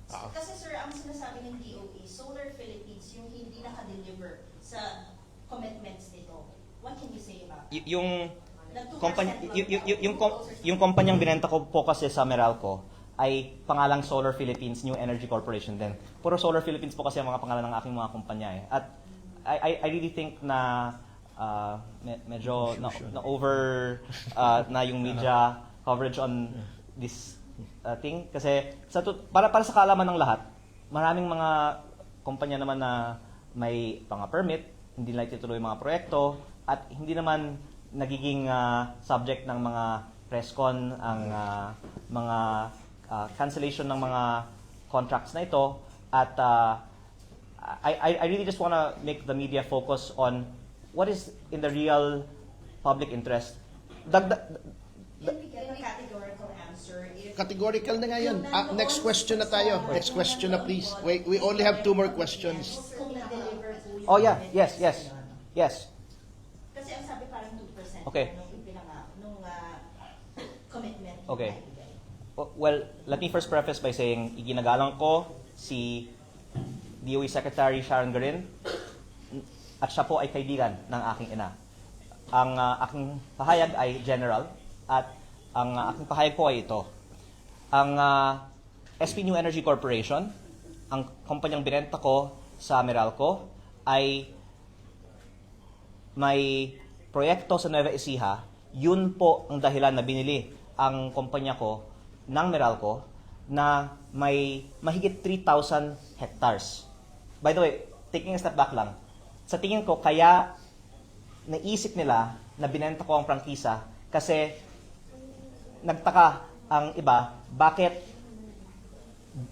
Kasi sir, ang sinasabi ng DOE, Solar Philippines, yung hindi naka-deliver sa commitments nito. What can you say about that? Yung Na 2% kumpanya lang yung kumpanyang binenta ko po kasi sa Meralco ay pangalang Solar Philippines New Energy Corporation din. Puro Solar Philippines po kasi ang mga pangalan ng aking mga kumpanya eh. At I really think na medyo na over na yung media coverage on this thing kasi para sa kaalaman ng lahat, maraming mga kumpanya naman na may mga permit, hindi nila itutuloy yung mga proyekto at hindi naman nagiging subject ng mga presscon ang mga cancellation ng mga contracts na ito at I really just want to make the media focus on what is in the real public interest. Can we get a categorical answer? If Categorical na nga yun. Next question na tayo. Next question na please. We only have 2 more questions. kung na-deliver po yung Oh yeah, commitments yes. ninyo? Yes. Kasi ang sabi parang 2% Okay. nung commitment. Okay. na ibigay. Well, let me first preface by saying iginagalang ko si DOE Secretary Sharon Garin at siya po ay kaibigan ng aking ina. Ang aking pahayag ay general at ang aking pahayag po ay ito. Ang SP New Energy Corporation, ang kumpanyang binenta ko sa Meralco ay may proyekto sa Nueva Ecija. Yun po ang dahilan na binili ang kumpanya ko ng Meralco na may mahigit 3,000 hectares. By the way, taking a step back lang, sa tingin ko kaya naisip nila na binenta ko ang prangkisa kasi nagtaka ang iba bakit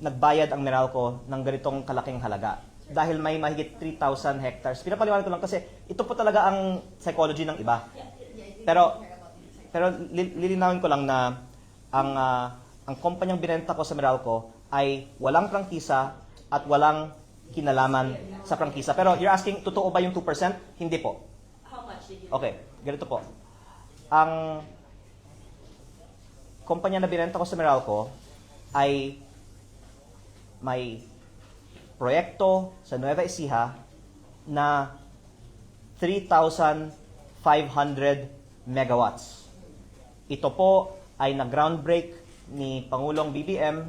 nagbayad ang Meralco ng ganitong kalaking halaga. Dahil may mahigit 3,000 hectares. Pinapaliwanag ko lang kasi ito po talaga ang psychology ng iba. Pero lilinawin ko lang na ang kumpanyang binenta ko sa Meralco ay walang prangkisa at walang kinalaman sa prangkisa. Pero you're asking, totoo ba yung 2%? Hindi po. How much did you Okay, ganito po. Ang kumpanya na binenta ko sa Meralco ay may proyekto sa Nueva Ecija na 3,500 megawatts. Ito po ay nag-groundbreak ni Pangulong BBM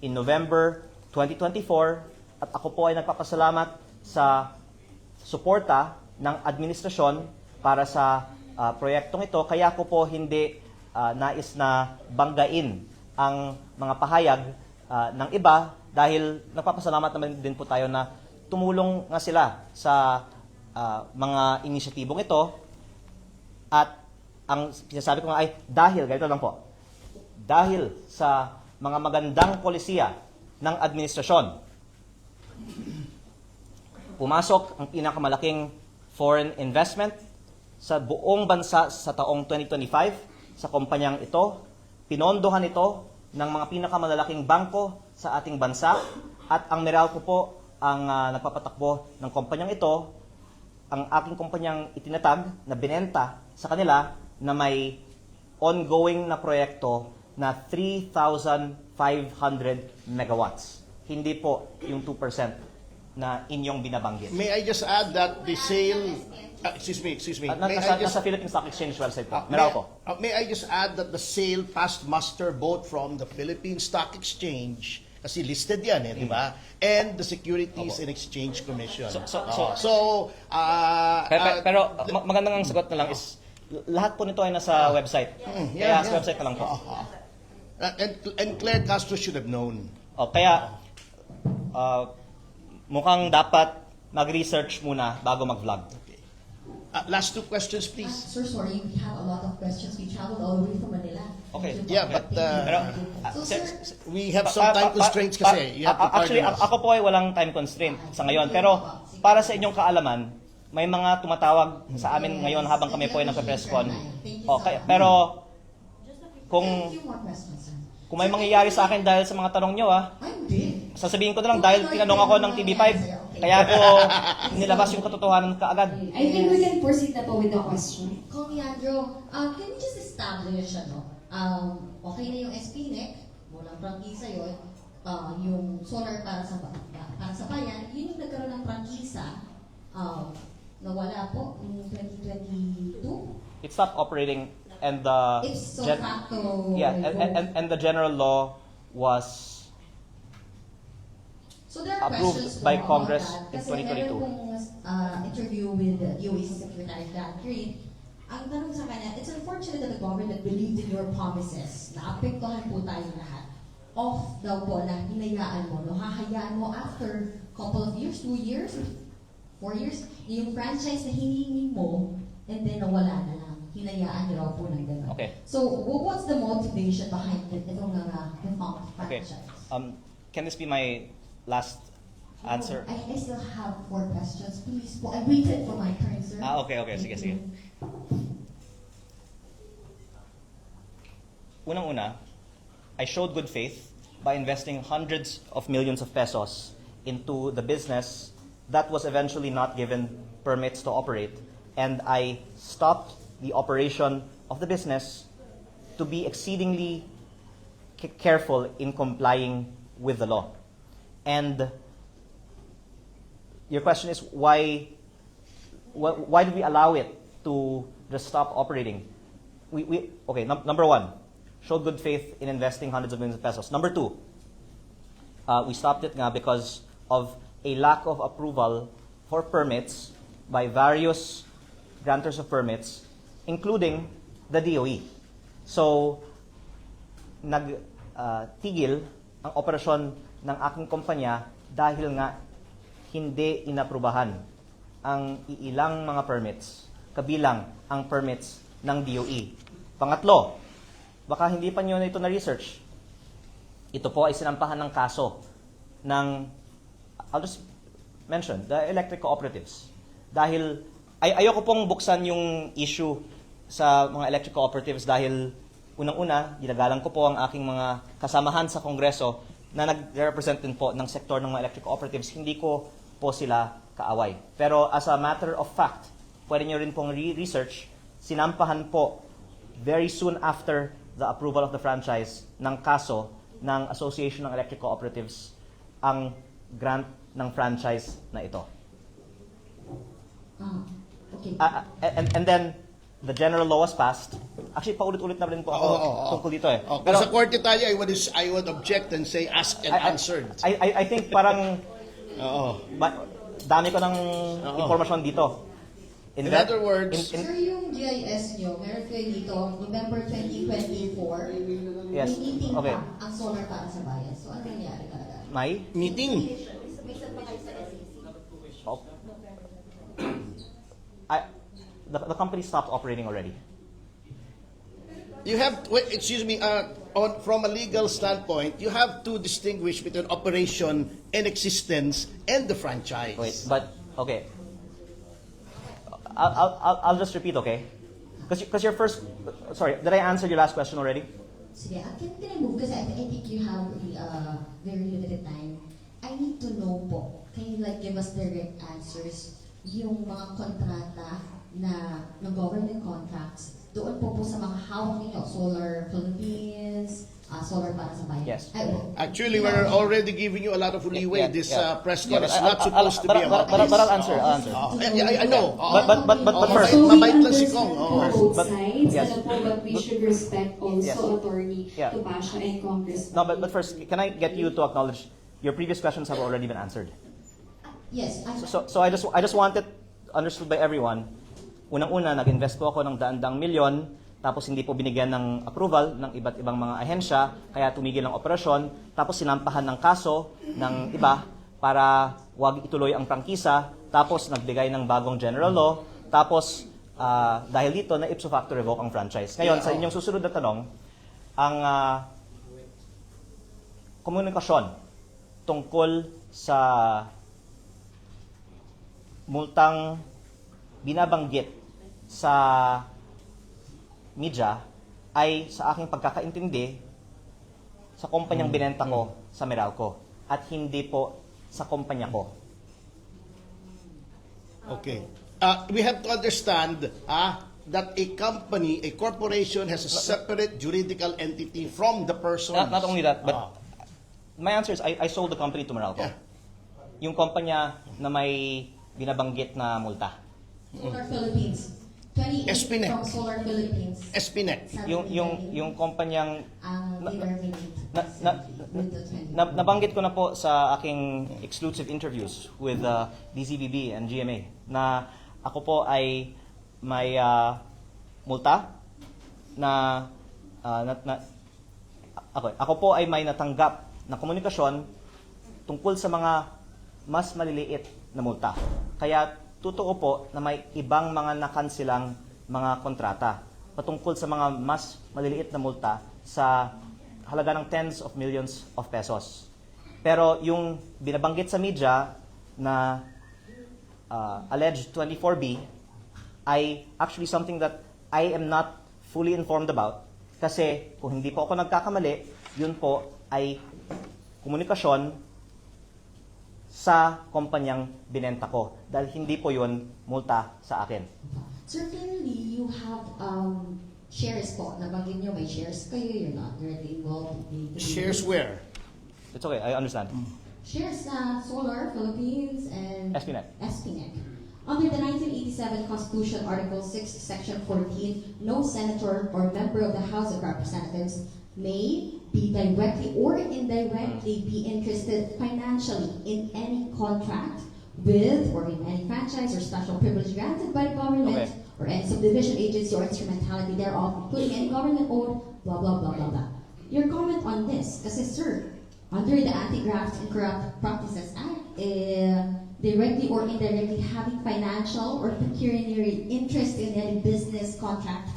in November 2024 at ako po ay nagpapasalamat sa suporta ng administrasyon para sa proyektong ito. Kaya ko po hindi nais na banggain ang mga pahayag ng iba dahil nagpapasalamat naman din po tayo na tumulong nga sila sa mga inisyatibong ito at ang sinasabi ko nga ay dahil, ganito lang po, dahil sa mga magandang polisiya ng administrasyon, pumasok ang pinakamalaking foreign investment sa buong bansa sa taong 2025 sa kumpanyang ito. Pinondohan ito ng mga pinakamalalaking bangko sa ating bansa at ang Meralco po ang nagpapatakbo ng kumpanyang ito. Ang aking kumpanyang itinatag na binenta sa kanila na may ongoing na proyekto na 3,500 megawatts. Hindi po yung 2% na inyong binabanggit. May I just add that the sale... excuse me. May I just... Nasa Philippine Stock Exchange website po. Meralco. May I just add that the sale passed muster both from the Philippine Stock Exchange, kasi listed yan di ba? And the Securities and Exchange Commission. Pero magandang ang sagot na lang is, lahat po nito ay nasa website. Kaya sa website na lang po. And Claire Castro should have known. Kaya, mukhang dapat mag-research muna bago mag-vlog. Last two questions, please. Sir, sorry, we have a lot of questions. We traveled all the way from Manila. Okay. Yeah, but Pero, So, sir, we have some time constraints kasi. You have to actually, pardon us. ako po ay walang time constraint sa ngayon. Pero, para sa inyong kaalaman, may mga tumatawag sa amin ngayon habang kami po ay nagpa-press con. Pero, a few more questions, sir. kung may mangyayari sa akin dahil sa mga tanong nyo, I'm big. sasabihin ko na lang dahil tinanong ako ng TV5, kaya ko nilabas yung katotohanan kaagad. I think we can proceed na po with the question. Kong Leandro, can you just establish, okay na yung SPNEC, walang prangkisa yun, yung solar para sa bayan, yun yung nagkaroon ng prangkisa, nawala po in 2022. It stopped operating and the It's so facto. and the general law was So there are approved questions by about Congress that. in Kasi 2022. meron pong interview with the DOEC Secretary Dan Creed. Ang tanong sa kanya, it's unfortunate that the government believed in your promises. Naapektuhan po tayo lahat. Off daw po na hinayaan mo. No? Hahayaan mo after couple of years, 2 years, 4 years, yung franchise na hinihingi mo, and then nawala na lang. Hinayaan niyo raw po ng gano'n. Okay. So, what's the motivation behind itong defunct Okay. franchise? Can this be my last answer? I still have 4 questions. Please po. I waited for my turn, sir. Okay. Sige. Unang-una, I showed good faith by investing hundreds of millions of pesos into the business that was eventually not given permits to operate. And I stopped the operation of the business to be exceedingly careful in complying with the law. And your question is why did we allow it to just stop operating? Number one, showed good faith in investing hundreds of millions of pesos. Number two, we stopped it nga because of a lack of approval for permits by various grantors of permits, including the DOE. So, nagtigil ang operasyon ng aking kumpanya dahil nga hindi inaprubahan ang iilang mga permits, kabilang ang permits ng DOE. Pangatlo, baka hindi pa nyo na ito na-research. Ito po ay sinampahan ng kaso ng, I'll just mention, the electric cooperatives. Dahil ayoko pong buksan yung issue sa mga electric cooperatives dahil unang-una, ginagalang ko po ang aking mga kasamahan sa Kongreso na nag-represent din po ng sektor ng mga electric cooperatives. Hindi ko po sila kaaway. Pero as a matter of fact, pwede nyo rin pong research, sinampahan po very soon after the approval of the franchise ng kaso ng Association ng Electric Cooperatives ang grant ng franchise na ito. Okay. And then, the general law was passed. Actually, paulit-ulit na rin po ako tungkol dito eh. Kung sa korte tayo, I would object and say asked and answered. I think parang dami ko ng impormasyon dito. In other words, Sir, yung GIS nyo, meron kayo dito, November 2024, Yes. may meeting Okay. pa ang solar para sa bayan. So, ano nangyari talaga? May meeting. May sa mga sa SEC. the company stopped operating already. You have, wait, excuse me, from a legal standpoint, you have to distinguish between operation and existence and the franchise. Wait, but okay. I'll just repeat, okay? Because your first, sorry, did I answer your last question already? Sige, can I move? Because I think you have very limited time. I need to know po, can you like give us direct answers yung mga kontrata na ng government contracts doon po sa mga hawak ninyo, Solar Philippines, Solar para sa bayan? Yes. Actually, we're already giving you a lot of leeway. Yeah, This yeah. press Yeah, con but is not supposed to be about but this. I'll answer. I know. But first, mabait lang si Kong. Both But- sides, yes. ano po, but we should respect also Yes. Attorney Yeah. Tobasha and Congressman. no, but first, can I get you to acknowledge your previous questions have already been answered? Yes, So I just wanted understood by everyone. Unang-una, nag-invest po ako ng daan-daang milyon, tapos hindi po binigyan ng approval ng iba't ibang mga ahensya, kaya tumigil ang operasyon, tapos sinampahan ng kaso ng iba para wag ituloy ang prangkisa, tapos nagbigay ng bagong general law, tapos dahil dito na ipso facto revoke ang franchise. Ngayon, sa inyong susunod na tanong, ang komunikasyon tungkol sa multang binabanggit sa media ay sa aking pagkakaintindi sa kumpanyang binenta ko sa Meralco at hindi po sa kumpanya ko. Okay. We have to understand that a company, a corporation has a separate juridical entity from the person. Not only that, but my answer is I sold the company to Meralco. Yeah. Yung kumpanya na may binabanggit na multa. Solar Philippines. 28 Espinec. from Solar Philippines. Espinec. Yung kumpanyang Ang terminate. nabanggit ko na po sa aking exclusive interviews with DCBB and GMA na ako po ay may multa na ako po ay may natanggap na komunikasyon tungkol sa mga mas maliliit na multa. Kaya totoo po na may ibang mga nakansilang mga kontrata patungkol sa mga mas maliliit na multa sa halaga ng tens of millions of pesos. Pero yung binabanggit sa media na alleged 24B ay actually something that I am not fully informed about kasi kung hindi po ako nagkakamali, yun po ay komunikasyon sa kumpanyang binenta ko dahil hindi po yun multa sa akin. Certainly, you have shares po. Nabanggit nyo may shares kayo. You're not directly involved. Shares where? It's okay, I understand. Shares na Solar Philippines and Espinec. Espinec. Under the 1987 Constitution, Article 6, Section 14, no senator or member of the House of Representatives may be directly or indirectly be interested financially in any contract with or in any franchise or special privilege granted by the government or any subdivision agency or instrumentality thereof, including any government-owned, blah, blah, blah, blah, blah. Your comment on this, kasi sir, under the Anti-Graft and Corrupt Practices Act, directly or indirectly having financial or pecuniary interest in any business contract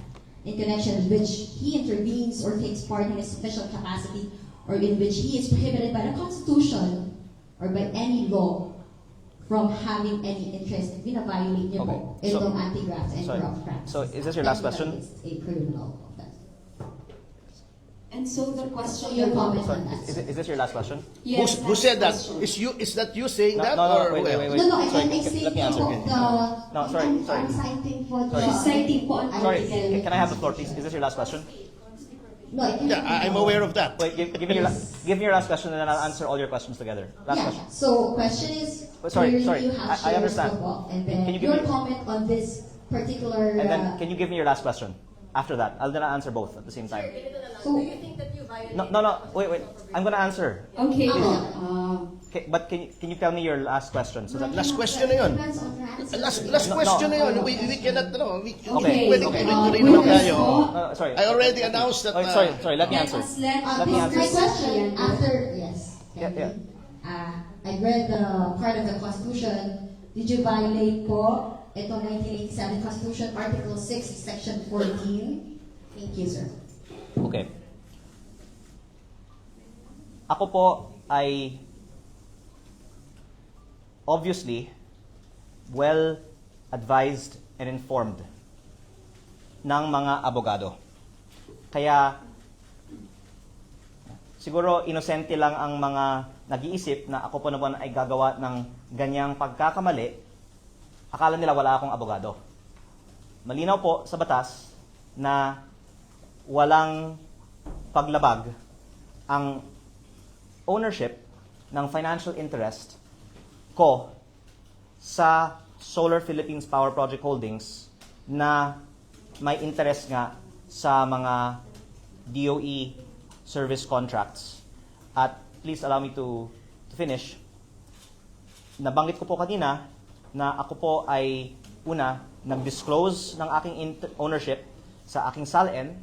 in connection with which he intervenes or takes part in his official capacity or in which he is prohibited by the Constitution or by any law from having any interest, bina-violate niyo po itong Anti-Graft and Corrupt Practices. So is this your last question? It's a criminal offense. And so the question, Your comment Sorry, on that. is this your last question? yes, Who said that? question. Is that you saying that? No, or wait. No, I'm Sorry, stating let me answer. po No, sorry. I'm citing po the... She's citing po an Sorry, article. can I have the floor, please? Is this your last question? No, it Yeah, I'm aware of that. Wait, give me your last question, and then I'll answer all your questions together. Last Yeah, question. so question is, Sorry, clearly you have I shares understand. po, and then Can you give your me- comment on this particular... And then, can you give me your last question? After that, I'll then answer both at the same time. so, No, wait. I'm gonna answer. Okay, Okay, but can you tell me your last question so that Last question na yun. Depends on your answer. Last No, question no. na yun. We cannot, Okay, pwedeng okay. tuloy-tuloy with naman this tayo. po, sorry. I already announced that. Sorry. Let me let answer. us let Let me This answer. my question after, yes. Yeah. I read the part of the Constitution Did you violate po itong 1987 Constitution Article 6, Section 14? Thank you, sir. Okay. Ako po ay obviously well advised and informed ng mga abogado. Kaya siguro inosente lang ang mga nag-iisip na ako po naman ay gagawa ng ganyang pagkakamali. Akala nila wala akong abogado. Malinaw po sa batas na walang paglabag ang ownership ng financial interest ko sa Solar Philippines Power Project Holdings na may interest nga sa mga DOE service contracts. At please allow me to finish. Nabanggit ko po kanina na ako po ay una, nag-disclose ng aking ownership sa aking SALN,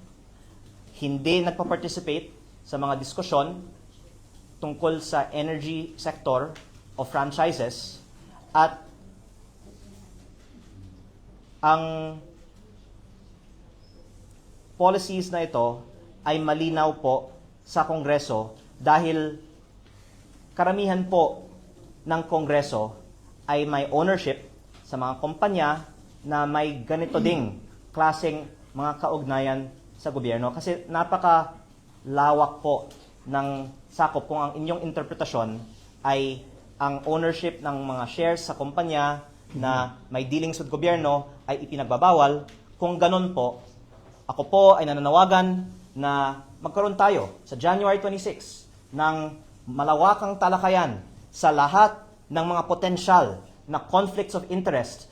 hindi nagpa-participate sa mga diskusyon tungkol sa energy sector o franchises, at ang policies na ito ay malinaw po sa Kongreso dahil karamihan po ng Kongreso ay may ownership sa mga kumpanya na may ganito ding klaseng mga kaugnayan sa gobyerno. Kasi napaka-lawak po ng sakop kung ang inyong interpretasyon ay ang ownership ng mga shares sa kumpanya na may dealings with gobyerno ay ipinagbabawal. Kung ganun po, ako po ay nananawagan na magkaroon tayo sa January 26 ng malawakang talakayan sa lahat ng mga potensyal na conflicts of interest.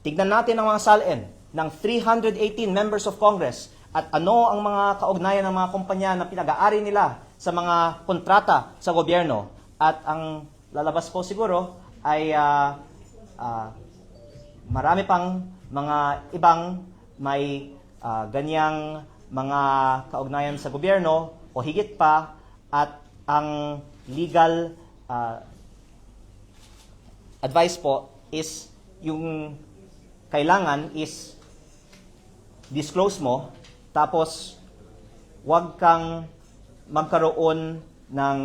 Tignan natin ang mga SALN ng 318 members of Congress at ano ang mga kaugnayan ng mga kumpanya na pinag-aari nila sa mga kontrata sa gobyerno. At ang lalabas po siguro ay marami pang mga ibang may ganyang mga kaugnayan sa gobyerno o higit pa, at ang legal advice po is yung kailangan is disclose mo, tapos wag kang magkaroon ng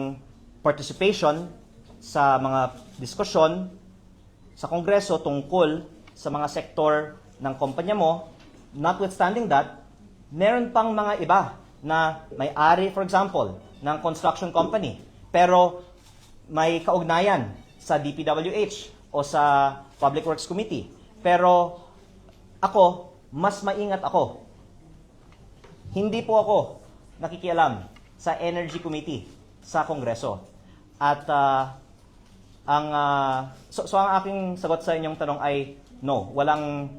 participation sa mga diskusyon sa Kongreso tungkol sa mga sektor ng kumpanya mo. Notwithstanding that, meron pang mga iba na may-ari, for example, ng construction company, pero may kaugnayan sa DPWH o sa Public Works Committee. Pero ako, mas maingat ako. Hindi po ako nakikialam sa Energy Committee sa Kongreso. At ang aking sagot sa inyong tanong ay no, walang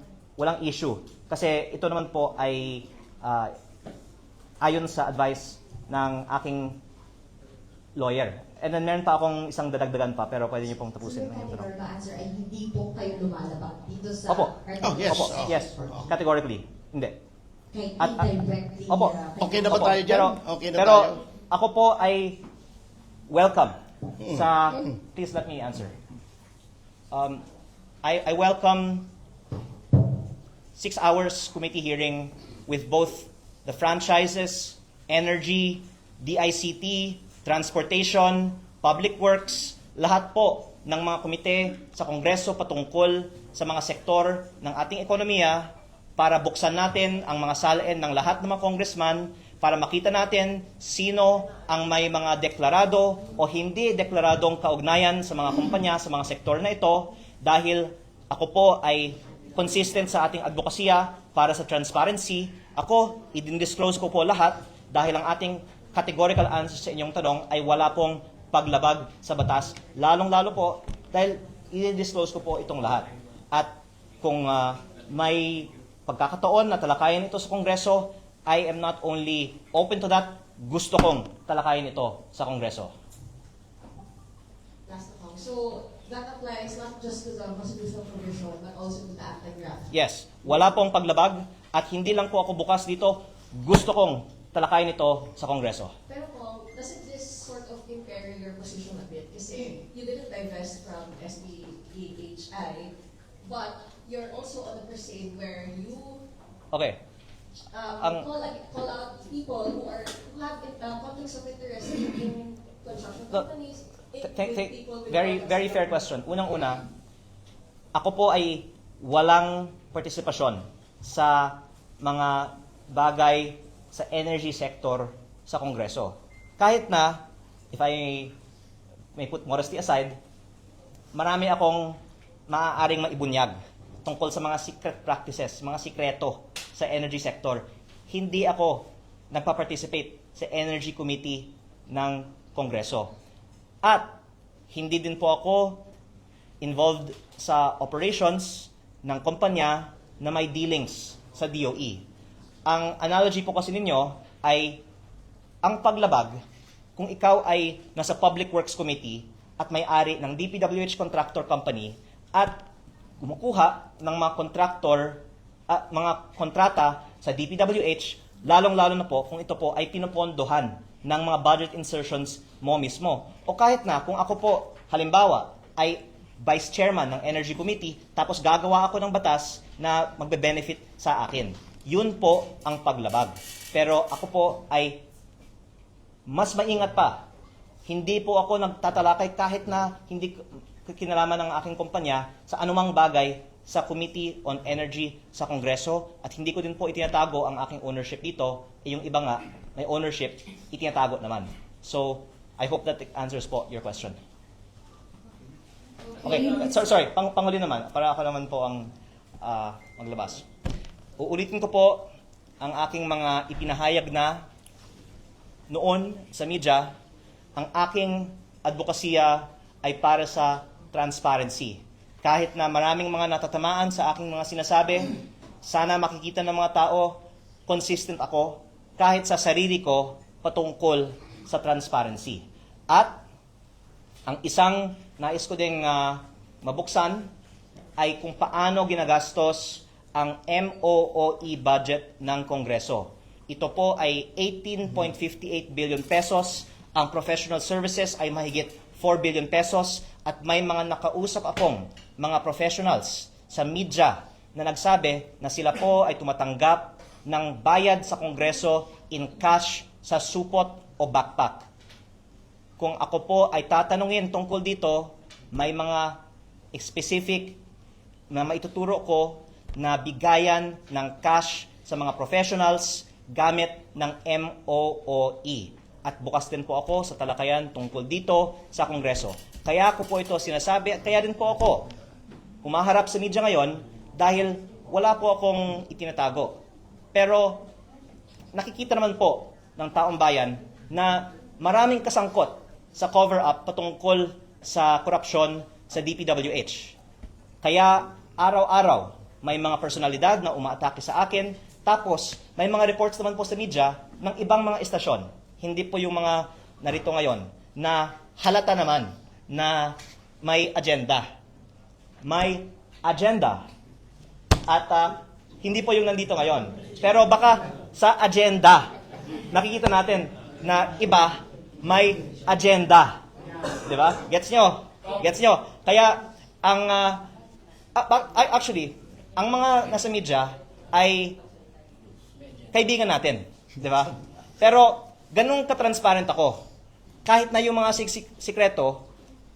issue. Kasi ito naman po ay ayon sa advice ng aking lawyer. And then meron pa akong isang dadagdagan pa, pero pwede niyo pong tapusin ang inyong tanong. So, answer ay hindi po kayo lumalabag dito sa Opo. article. yes. Opo, yes. Categorically. Hindi. Kahit At- indirectly. Opo. Okay na ba Opo, tayo dyan? Okay na pero tayo? ako po ay welcome sa... Please let me answer. I welcome 6 hours committee hearing with both the franchises, energy, DICT, transportation, public works, lahat po ng mga komite sa Kongreso patungkol sa mga sektor ng ating ekonomiya para buksan natin ang mga SALN ng lahat ng mga congressman para makita natin sino ang may mga deklarado o hindi deklaradong kaugnayan sa mga kumpanya sa mga sektor na ito, dahil ako po ay consistent sa ating advokasya para sa transparency. Ako, i-disclose ko po lahat dahil ang ating categorical answer sa inyong tanong ay wala pong paglabag sa batas. Lalong-lalo po dahil i-disclose ko po itong lahat. At kung may pagkakataon na talakayin ito sa Kongreso, I am not only open to that, gusto kong talakayin ito sa Kongreso. Last account. So, that applies not just to the Constitutional Commission, but also to the act and draft. Yes, wala pong paglabag at hindi lang po ako bukas dito, gusto kong talakayin ito sa Kongreso. Pero Kong, doesn't this sort of impair your position a bit? Kasi you didn't divest from SPEH DTI, but you're also on the crusade where you Okay. call out people who have conflicts of interest in construction Look, companies. Very fair question. Unang-una, ako po ay walang partisipasyon sa mga bagay sa energy sector sa Kongreso. Kahit na, if I may put modesty aside, marami akong maaaring maibunyag tungkol sa mga secret practices, mga sikreto sa energy sector. Hindi ako nagpa-participate sa Energy Committee ng Kongreso. At hindi din po ako involved sa operations ng kumpanya na may dealings sa DOE. Ang analogy po kasi ninyo ay ang paglabag, kung ikaw ay nasa Public Works Committee at may-ari ng DPWH Contractor Company at kumukuha ng mga mga kontrata sa DPWH, lalong-lalo na po kung ito po ay pinupondohan ng mga budget insertions mo mismo. O kahit na kung ako po, halimbawa, ay Vice Chairman ng Energy Committee, tapos gagawa ako ng batas na magbe-benefit sa akin. Yun po ang paglabag. Pero ako po ay mas maingat pa. Hindi po ako nagtatalakay kahit na hindi kinalaman ng aking kumpanya sa anumang bagay sa Committee on Energy sa Kongreso, at hindi ko din po itinatago ang aking ownership dito. Yung iba nga, may ownership, itinatago naman. So, I hope that answers po your question. Okay, sorry, panghuli naman, para ako naman po ang maglabas. Uulitin ko po ang aking mga ipinahayag na noon sa media. Ang aking advokasya ay para sa transparency. Kahit na maraming mga natatamaan sa aking mga sinasabi, sana makikita ng mga tao, consistent ako, kahit sa sarili ko, patungkol sa transparency. At ang isang nais ko ding mabuksan ay kung paano ginagastos ang MOOE budget ng Kongreso. Ito po ay 18.58 billion pesos. Ang professional services ay mahigit 4 billion pesos. At may mga nakausap akong mga professionals sa media na nagsabi na sila po ay tumatanggap ng bayad sa Kongreso in cash sa supot o backpack. Kung ako po ay tatanungin tungkol dito, may mga specific na maituturo ko na bigayan ng cash sa mga professionals gamit ng MOOE. At bukas din po ako sa talakayan tungkol dito sa Kongreso. Kaya ko po ito sinasabi at kaya din po ako humaharap sa media ngayon dahil wala po akong itinatago. Pero nakikita naman po ng taong bayan na maraming kasangkot sa cover-up patungkol sa korupsyon sa DPWH. Kaya araw-araw may mga personalidad na umaatake sa akin, tapos may mga reports naman po sa media ng ibang mga istasyon. Hindi po yung mga narito ngayon na halata naman na may agenda. May agenda. At hindi po yung nandito ngayon. Pero baka sa agenda, nakikita natin na iba may agenda. Di ba? Gets nyo? Gets nyo? Kaya, actually, ang mga nasa media ay kaibigan natin. Di ba? Pero, ganun ka-transparent ako. Kahit na yung mga sikreto,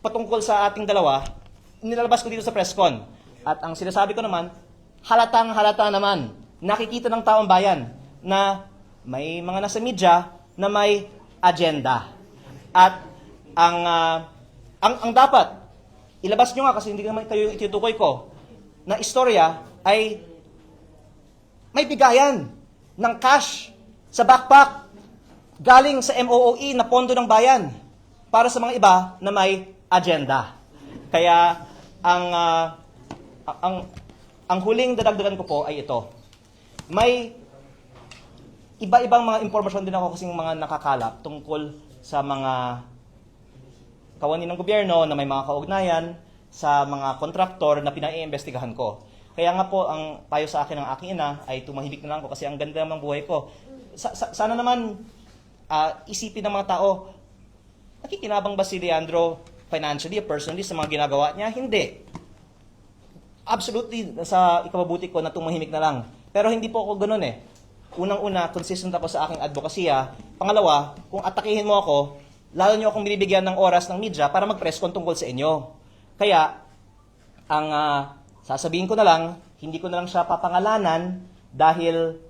patungkol sa ating dalawa, nilalabas ko dito sa press con. At ang sinasabi ko naman, halatang-halata naman, nakikita ng taong bayan na may mga nasa media na may agenda. At ang dapat, ilabas nyo nga kasi hindi naman kayo itutukoy ko, na istorya ay may bigayan ng cash sa backpack galing sa MOOE na pondo ng bayan para sa mga iba na may agenda. Kaya ang huling dadagdagan ko po ay ito. May iba-ibang mga impormasyon din ako kasing mga nakakalap tungkol sa mga kawani ng gobyerno na may mga kaugnayan sa mga kontraktor na pinaiimbestigahan ko. Kaya nga po, ang payo sa akin ng aking ina ay tumahimik na lang ko kasi ang ganda ng buhay ko. Sana naman isipin ng mga tao, nakikinabang ba si Leandro financially, personally sa mga ginagawa niya? Hindi. absolutely, sa ikababuti ko na tumahimik na lang. Pero hindi po ako ganun eh. Unang-una, consistent ako sa aking advokasya. Pangalawa, kung atakihin mo ako, lalo nyo akong binibigyan ng oras ng media para mag-press con tungkol sa inyo. Kaya, ang sasabihin ko na lang, hindi ko na lang siya papangalanan dahil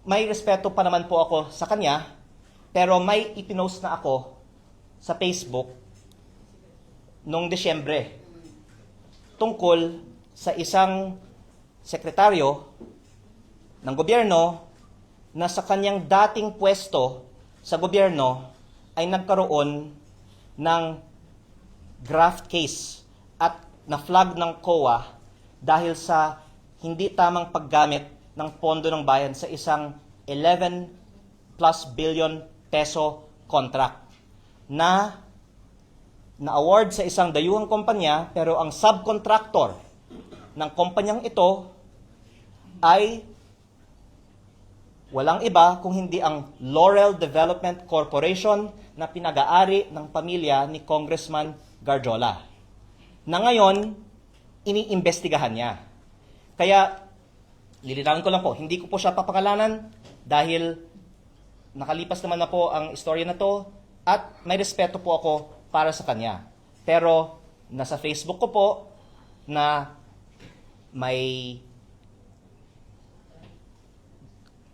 may respeto pa naman po ako sa kanya, pero may ipinost na ako sa Facebook noong Desyembre tungkol sa isang sekretaryo ng gobyerno na sa kanyang dating pwesto sa gobyerno ay nagkaroon ng graft case at na-flag ng COA dahil sa hindi tamang paggamit ng pondo ng bayan sa isang 11 plus billion peso contract na na-award sa isang dayuhang kumpanya pero ang subcontractor ng kumpanyang ito ay walang iba kung hindi ang Laurel Development Corporation na pinag-aari ng pamilya ni Congressman Garjola. Na ngayon, iniimbestigahan niya. Kaya, lilinawin ko lang po, hindi ko po siya papangalanan dahil nakalipas naman na po ang istorya na to at may respeto po ako para sa kanya. Pero, nasa Facebook ko po na may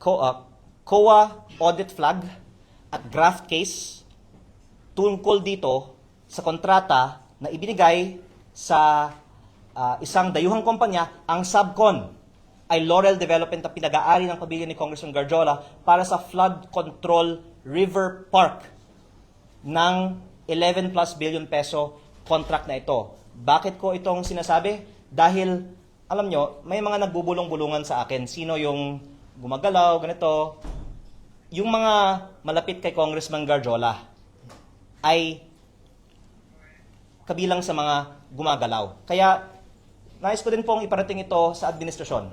COA audit flag at graft case tungkol dito sa kontrata na ibinigay sa isang dayuhang kumpanya. Ang subcon ay Laurel Development na pinag-aari ng pamilya ni Congressman Garjola para sa flood control river park ng 11 plus billion peso contract na ito. Bakit ko itong sinasabi? Dahil, alam nyo, may mga nagbubulong-bulungan sa akin. Sino yung gumagalaw, ganito. Yung mga malapit kay Congressman Garjola ay kabilang sa mga gumagalaw. Kaya, nais ko din pong iparating ito sa administrasyon.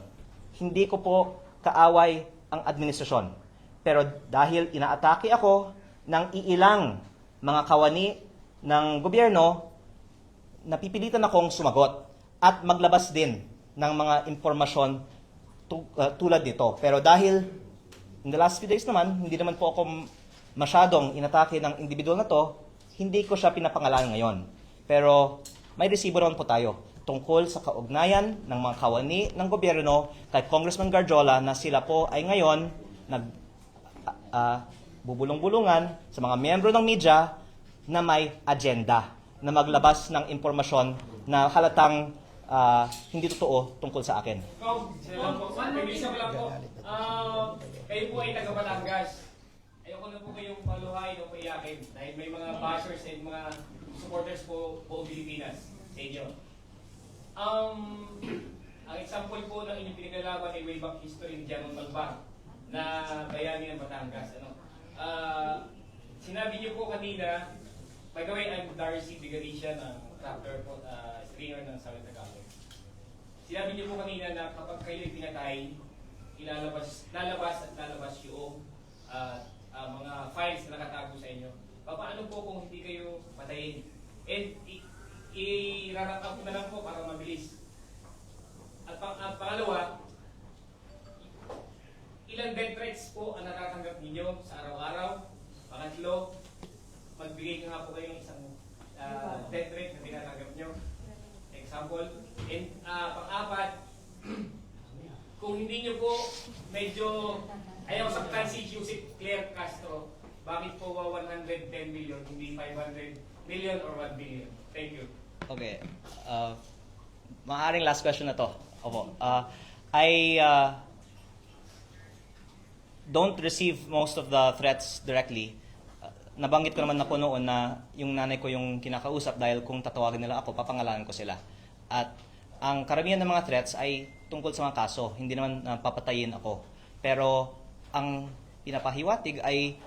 Hindi ko po kaaway ang administrasyon. Pero dahil inaatake ako ng iilang mga kawani ng gobyerno, napipilitan akong sumagot at maglabas din ng mga impormasyon tulad nito. Pero dahil in the last few days naman, hindi naman po ako masyadong inatake ng individual na to, hindi ko siya pinapangalanan ngayon. Pero may resibo naman po tayo tungkol sa kaugnayan ng mga kawani ng gobyerno kay Congressman Garjola na sila po ay ngayon bubulong-bulungan sa mga miyembro ng media na may agenda na maglabas ng impormasyon na halatang hindi totoo tungkol sa akin. Pag-isa ko lang po. Kayo po ay taga Batangas. Ayoko na po kayong paluhain o paiyakin dahil may mga bashers and mga supporters po buong Pilipinas sa inyo. Ang example po ng inyong pinaglalaban ay way back history ni Diamond Malbar na bayani ng Batangas. Sinabi niyo po kanina, by the way, I'm Darcy Bigarisia ng rapper po, stringer ng Southern Tagalog. Sinabi niyo po kanina na kapag kayo pinatay, lalabas yung mga files na nakatago sa inyo. Paano po kung hindi kayo patayin? And i-wrap up na lang po para mabilis. At pangalawa, ilang death threats po ang natatanggap ninyo sa araw-araw? Pangatlo, magbigay nga po kayo ng isang death threat na tinatanggap nyo. Example. And pang-apat, kung hindi nyo po medyo ayaw saktan si Yusek Claire Castro, bakit po 110 million, hindi 500 million or 1 billion? Thank you. Okay. Maaaring last question na to. Opo. I don't receive most of the threats directly. Nabanggit ko naman na po noon na yung nanay ko yung kinakausap dahil kung tatawagin nila ako, papangalanan ko sila. At ang karamihan ng mga threats ay tungkol sa mga kaso, hindi naman papatayin ako. Pero ang pinapahiwatig ay,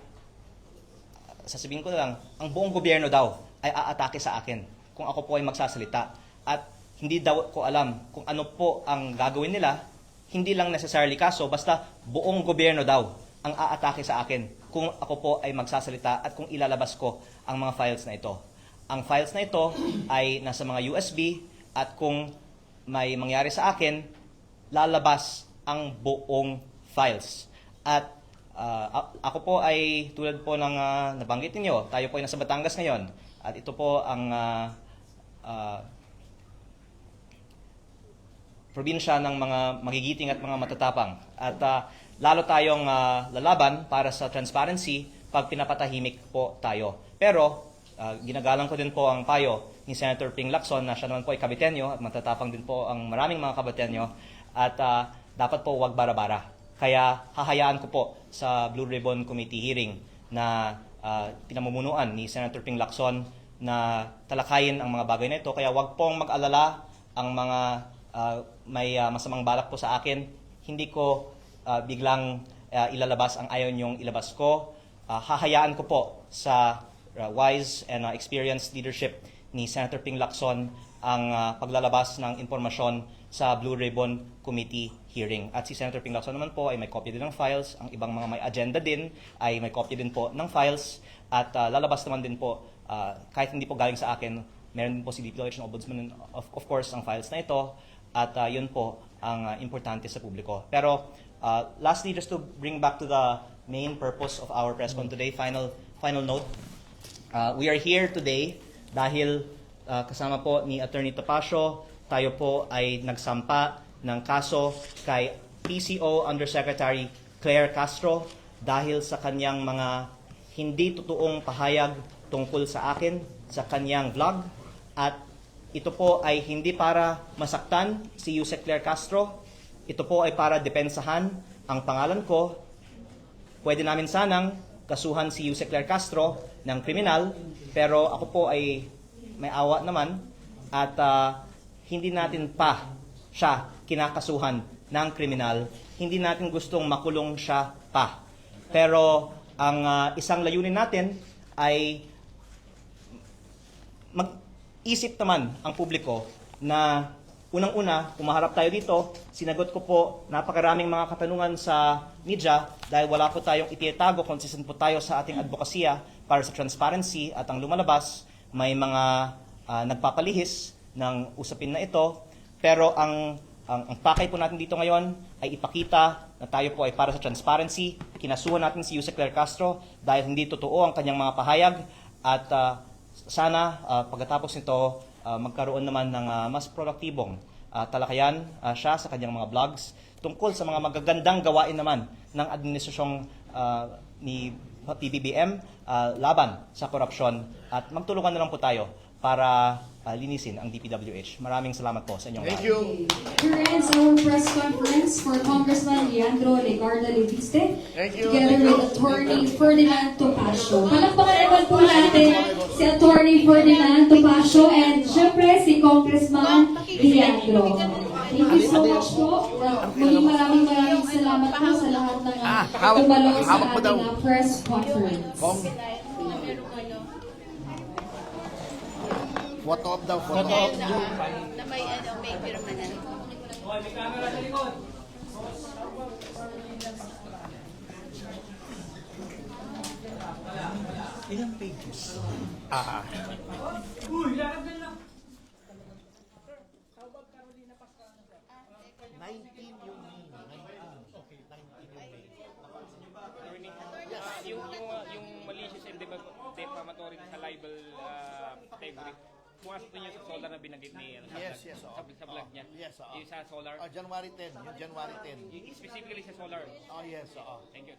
sasabihin ko lang, ang buong gobyerno daw ay aatake sa akin kung ako po ay magsasalita. At hindi daw ko alam kung ano po ang gagawin nila, hindi lang necessarily kaso, basta buong gobyerno daw ang aatake sa akin kung ako po ay magsasalita at kung ilalabas ko ang mga files na ito. ang files na ito ay nasa mga USB at kung may mangyari sa akin, lalabas ang buong files. At ako po ay tulad po ng nabanggit ninyo, tayo po ay nasa Batangas ngayon. At ito po ang probinsya ng mga magigiting at mga matatapang. At lalo tayong lalaban para sa transparency pag pinapatahimik po tayo. Pero ginagalang ko din po ang payo ni Senator Ping Lacson na siya naman po ay Caviteño at matatapang din po ang maraming mga Caviteño at dapat po wag bara-bara. Kaya hahayaan ko po sa Blue Ribbon Committee hearing na pinamumunuan ni Senator Ping Lacson na talakayin ang mga bagay na ito. Kaya wag pong mag-alala ang mga may masamang balak po sa akin. Hindi ko biglang ilalabas ang ayaw niyong ilabas ko. Hahayaan ko po sa wise and experienced leadership ni Senator Ping Lacson ang paglalabas ng impormasyon sa Blue Ribbon Committee hearing. At si Senator Ping Lacson naman po ay may kopya din ng files. Ang ibang mga may agenda din ay may kopya din po ng files. At lalabas naman din po, kahit hindi po galing sa akin, meron din po si DPWH ng Ombudsman, of course, ang files na ito. At yun po ang importante sa publiko. Pero lastly, just to bring back to the main purpose of our press con today, final note. We are here today dahil kasama po ni Attorney Topacio, tayo po ay nagsampa ng kaso kay PCO Undersecretary Claire Castro dahil sa kanyang mga hindi totoong pahayag tungkol sa akin, sa kanyang vlog. At ito po ay hindi para masaktan si Yusek Claire Castro. Ito po ay para depensahan ang pangalan ko. Pwede namin sanang kasuhan si Yusek Claire Castro ng kriminal, pero ako po ay may awa naman at hindi natin pa siya kinakasuhan ng kriminal. Hindi natin gustong makulong siya pa. Pero ang isang layunin natin ay mag-isip naman ang publiko na unang-una, kumaharap tayo dito, sinagot ko po napakaraming mga katanungan sa media dahil wala po tayong ititago, consistent po tayo sa ating advokasya para sa transparency at ang lumalabas, may mga nagpapalihis ng usapin na ito. Pero ang pakay po natin dito ngayon ay ipakita na tayo po ay para sa transparency. Kinasuhan natin si Yusek Claire Castro dahil hindi totoo ang kanyang mga pahayag at sana pagkatapos nito magkaroon naman ng mas produktibong talakayan siya sa kanyang mga vlogs tungkol sa mga magagandang gawain naman ng administrasyong ni PBBM laban sa korupsyon at magtulungan na lang po tayo para linisin ang DPWH. Maraming salamat po sa inyong Thank lahat. you. Here ends our press conference for Congressman Leandro Legarda Leviste, Thank you. together Thank you. with Attorney Ferdinand Topacio. Palakpakan naman po natin si Attorney Ferdinand Topacio and syempre si Congressman Leandro. Thank you so much po. Muling maraming salamat po sa lahat ng tumalo sa ating press conference. Photo op daw, photo op. Na may pirma na. Okay, may camera sa likod. Ilang pages? Uy, lakad na lang. 19 yung main. Okay, 19 yung main. Yung malicious and defamatory sa libel integrity. Pumasok din yun sa solar na binanggit ni Yes, sa vlog niya. Yes, Yung sa solar. January 10, yung January 10. Specifically sa solar. Oh, yes, Thank you.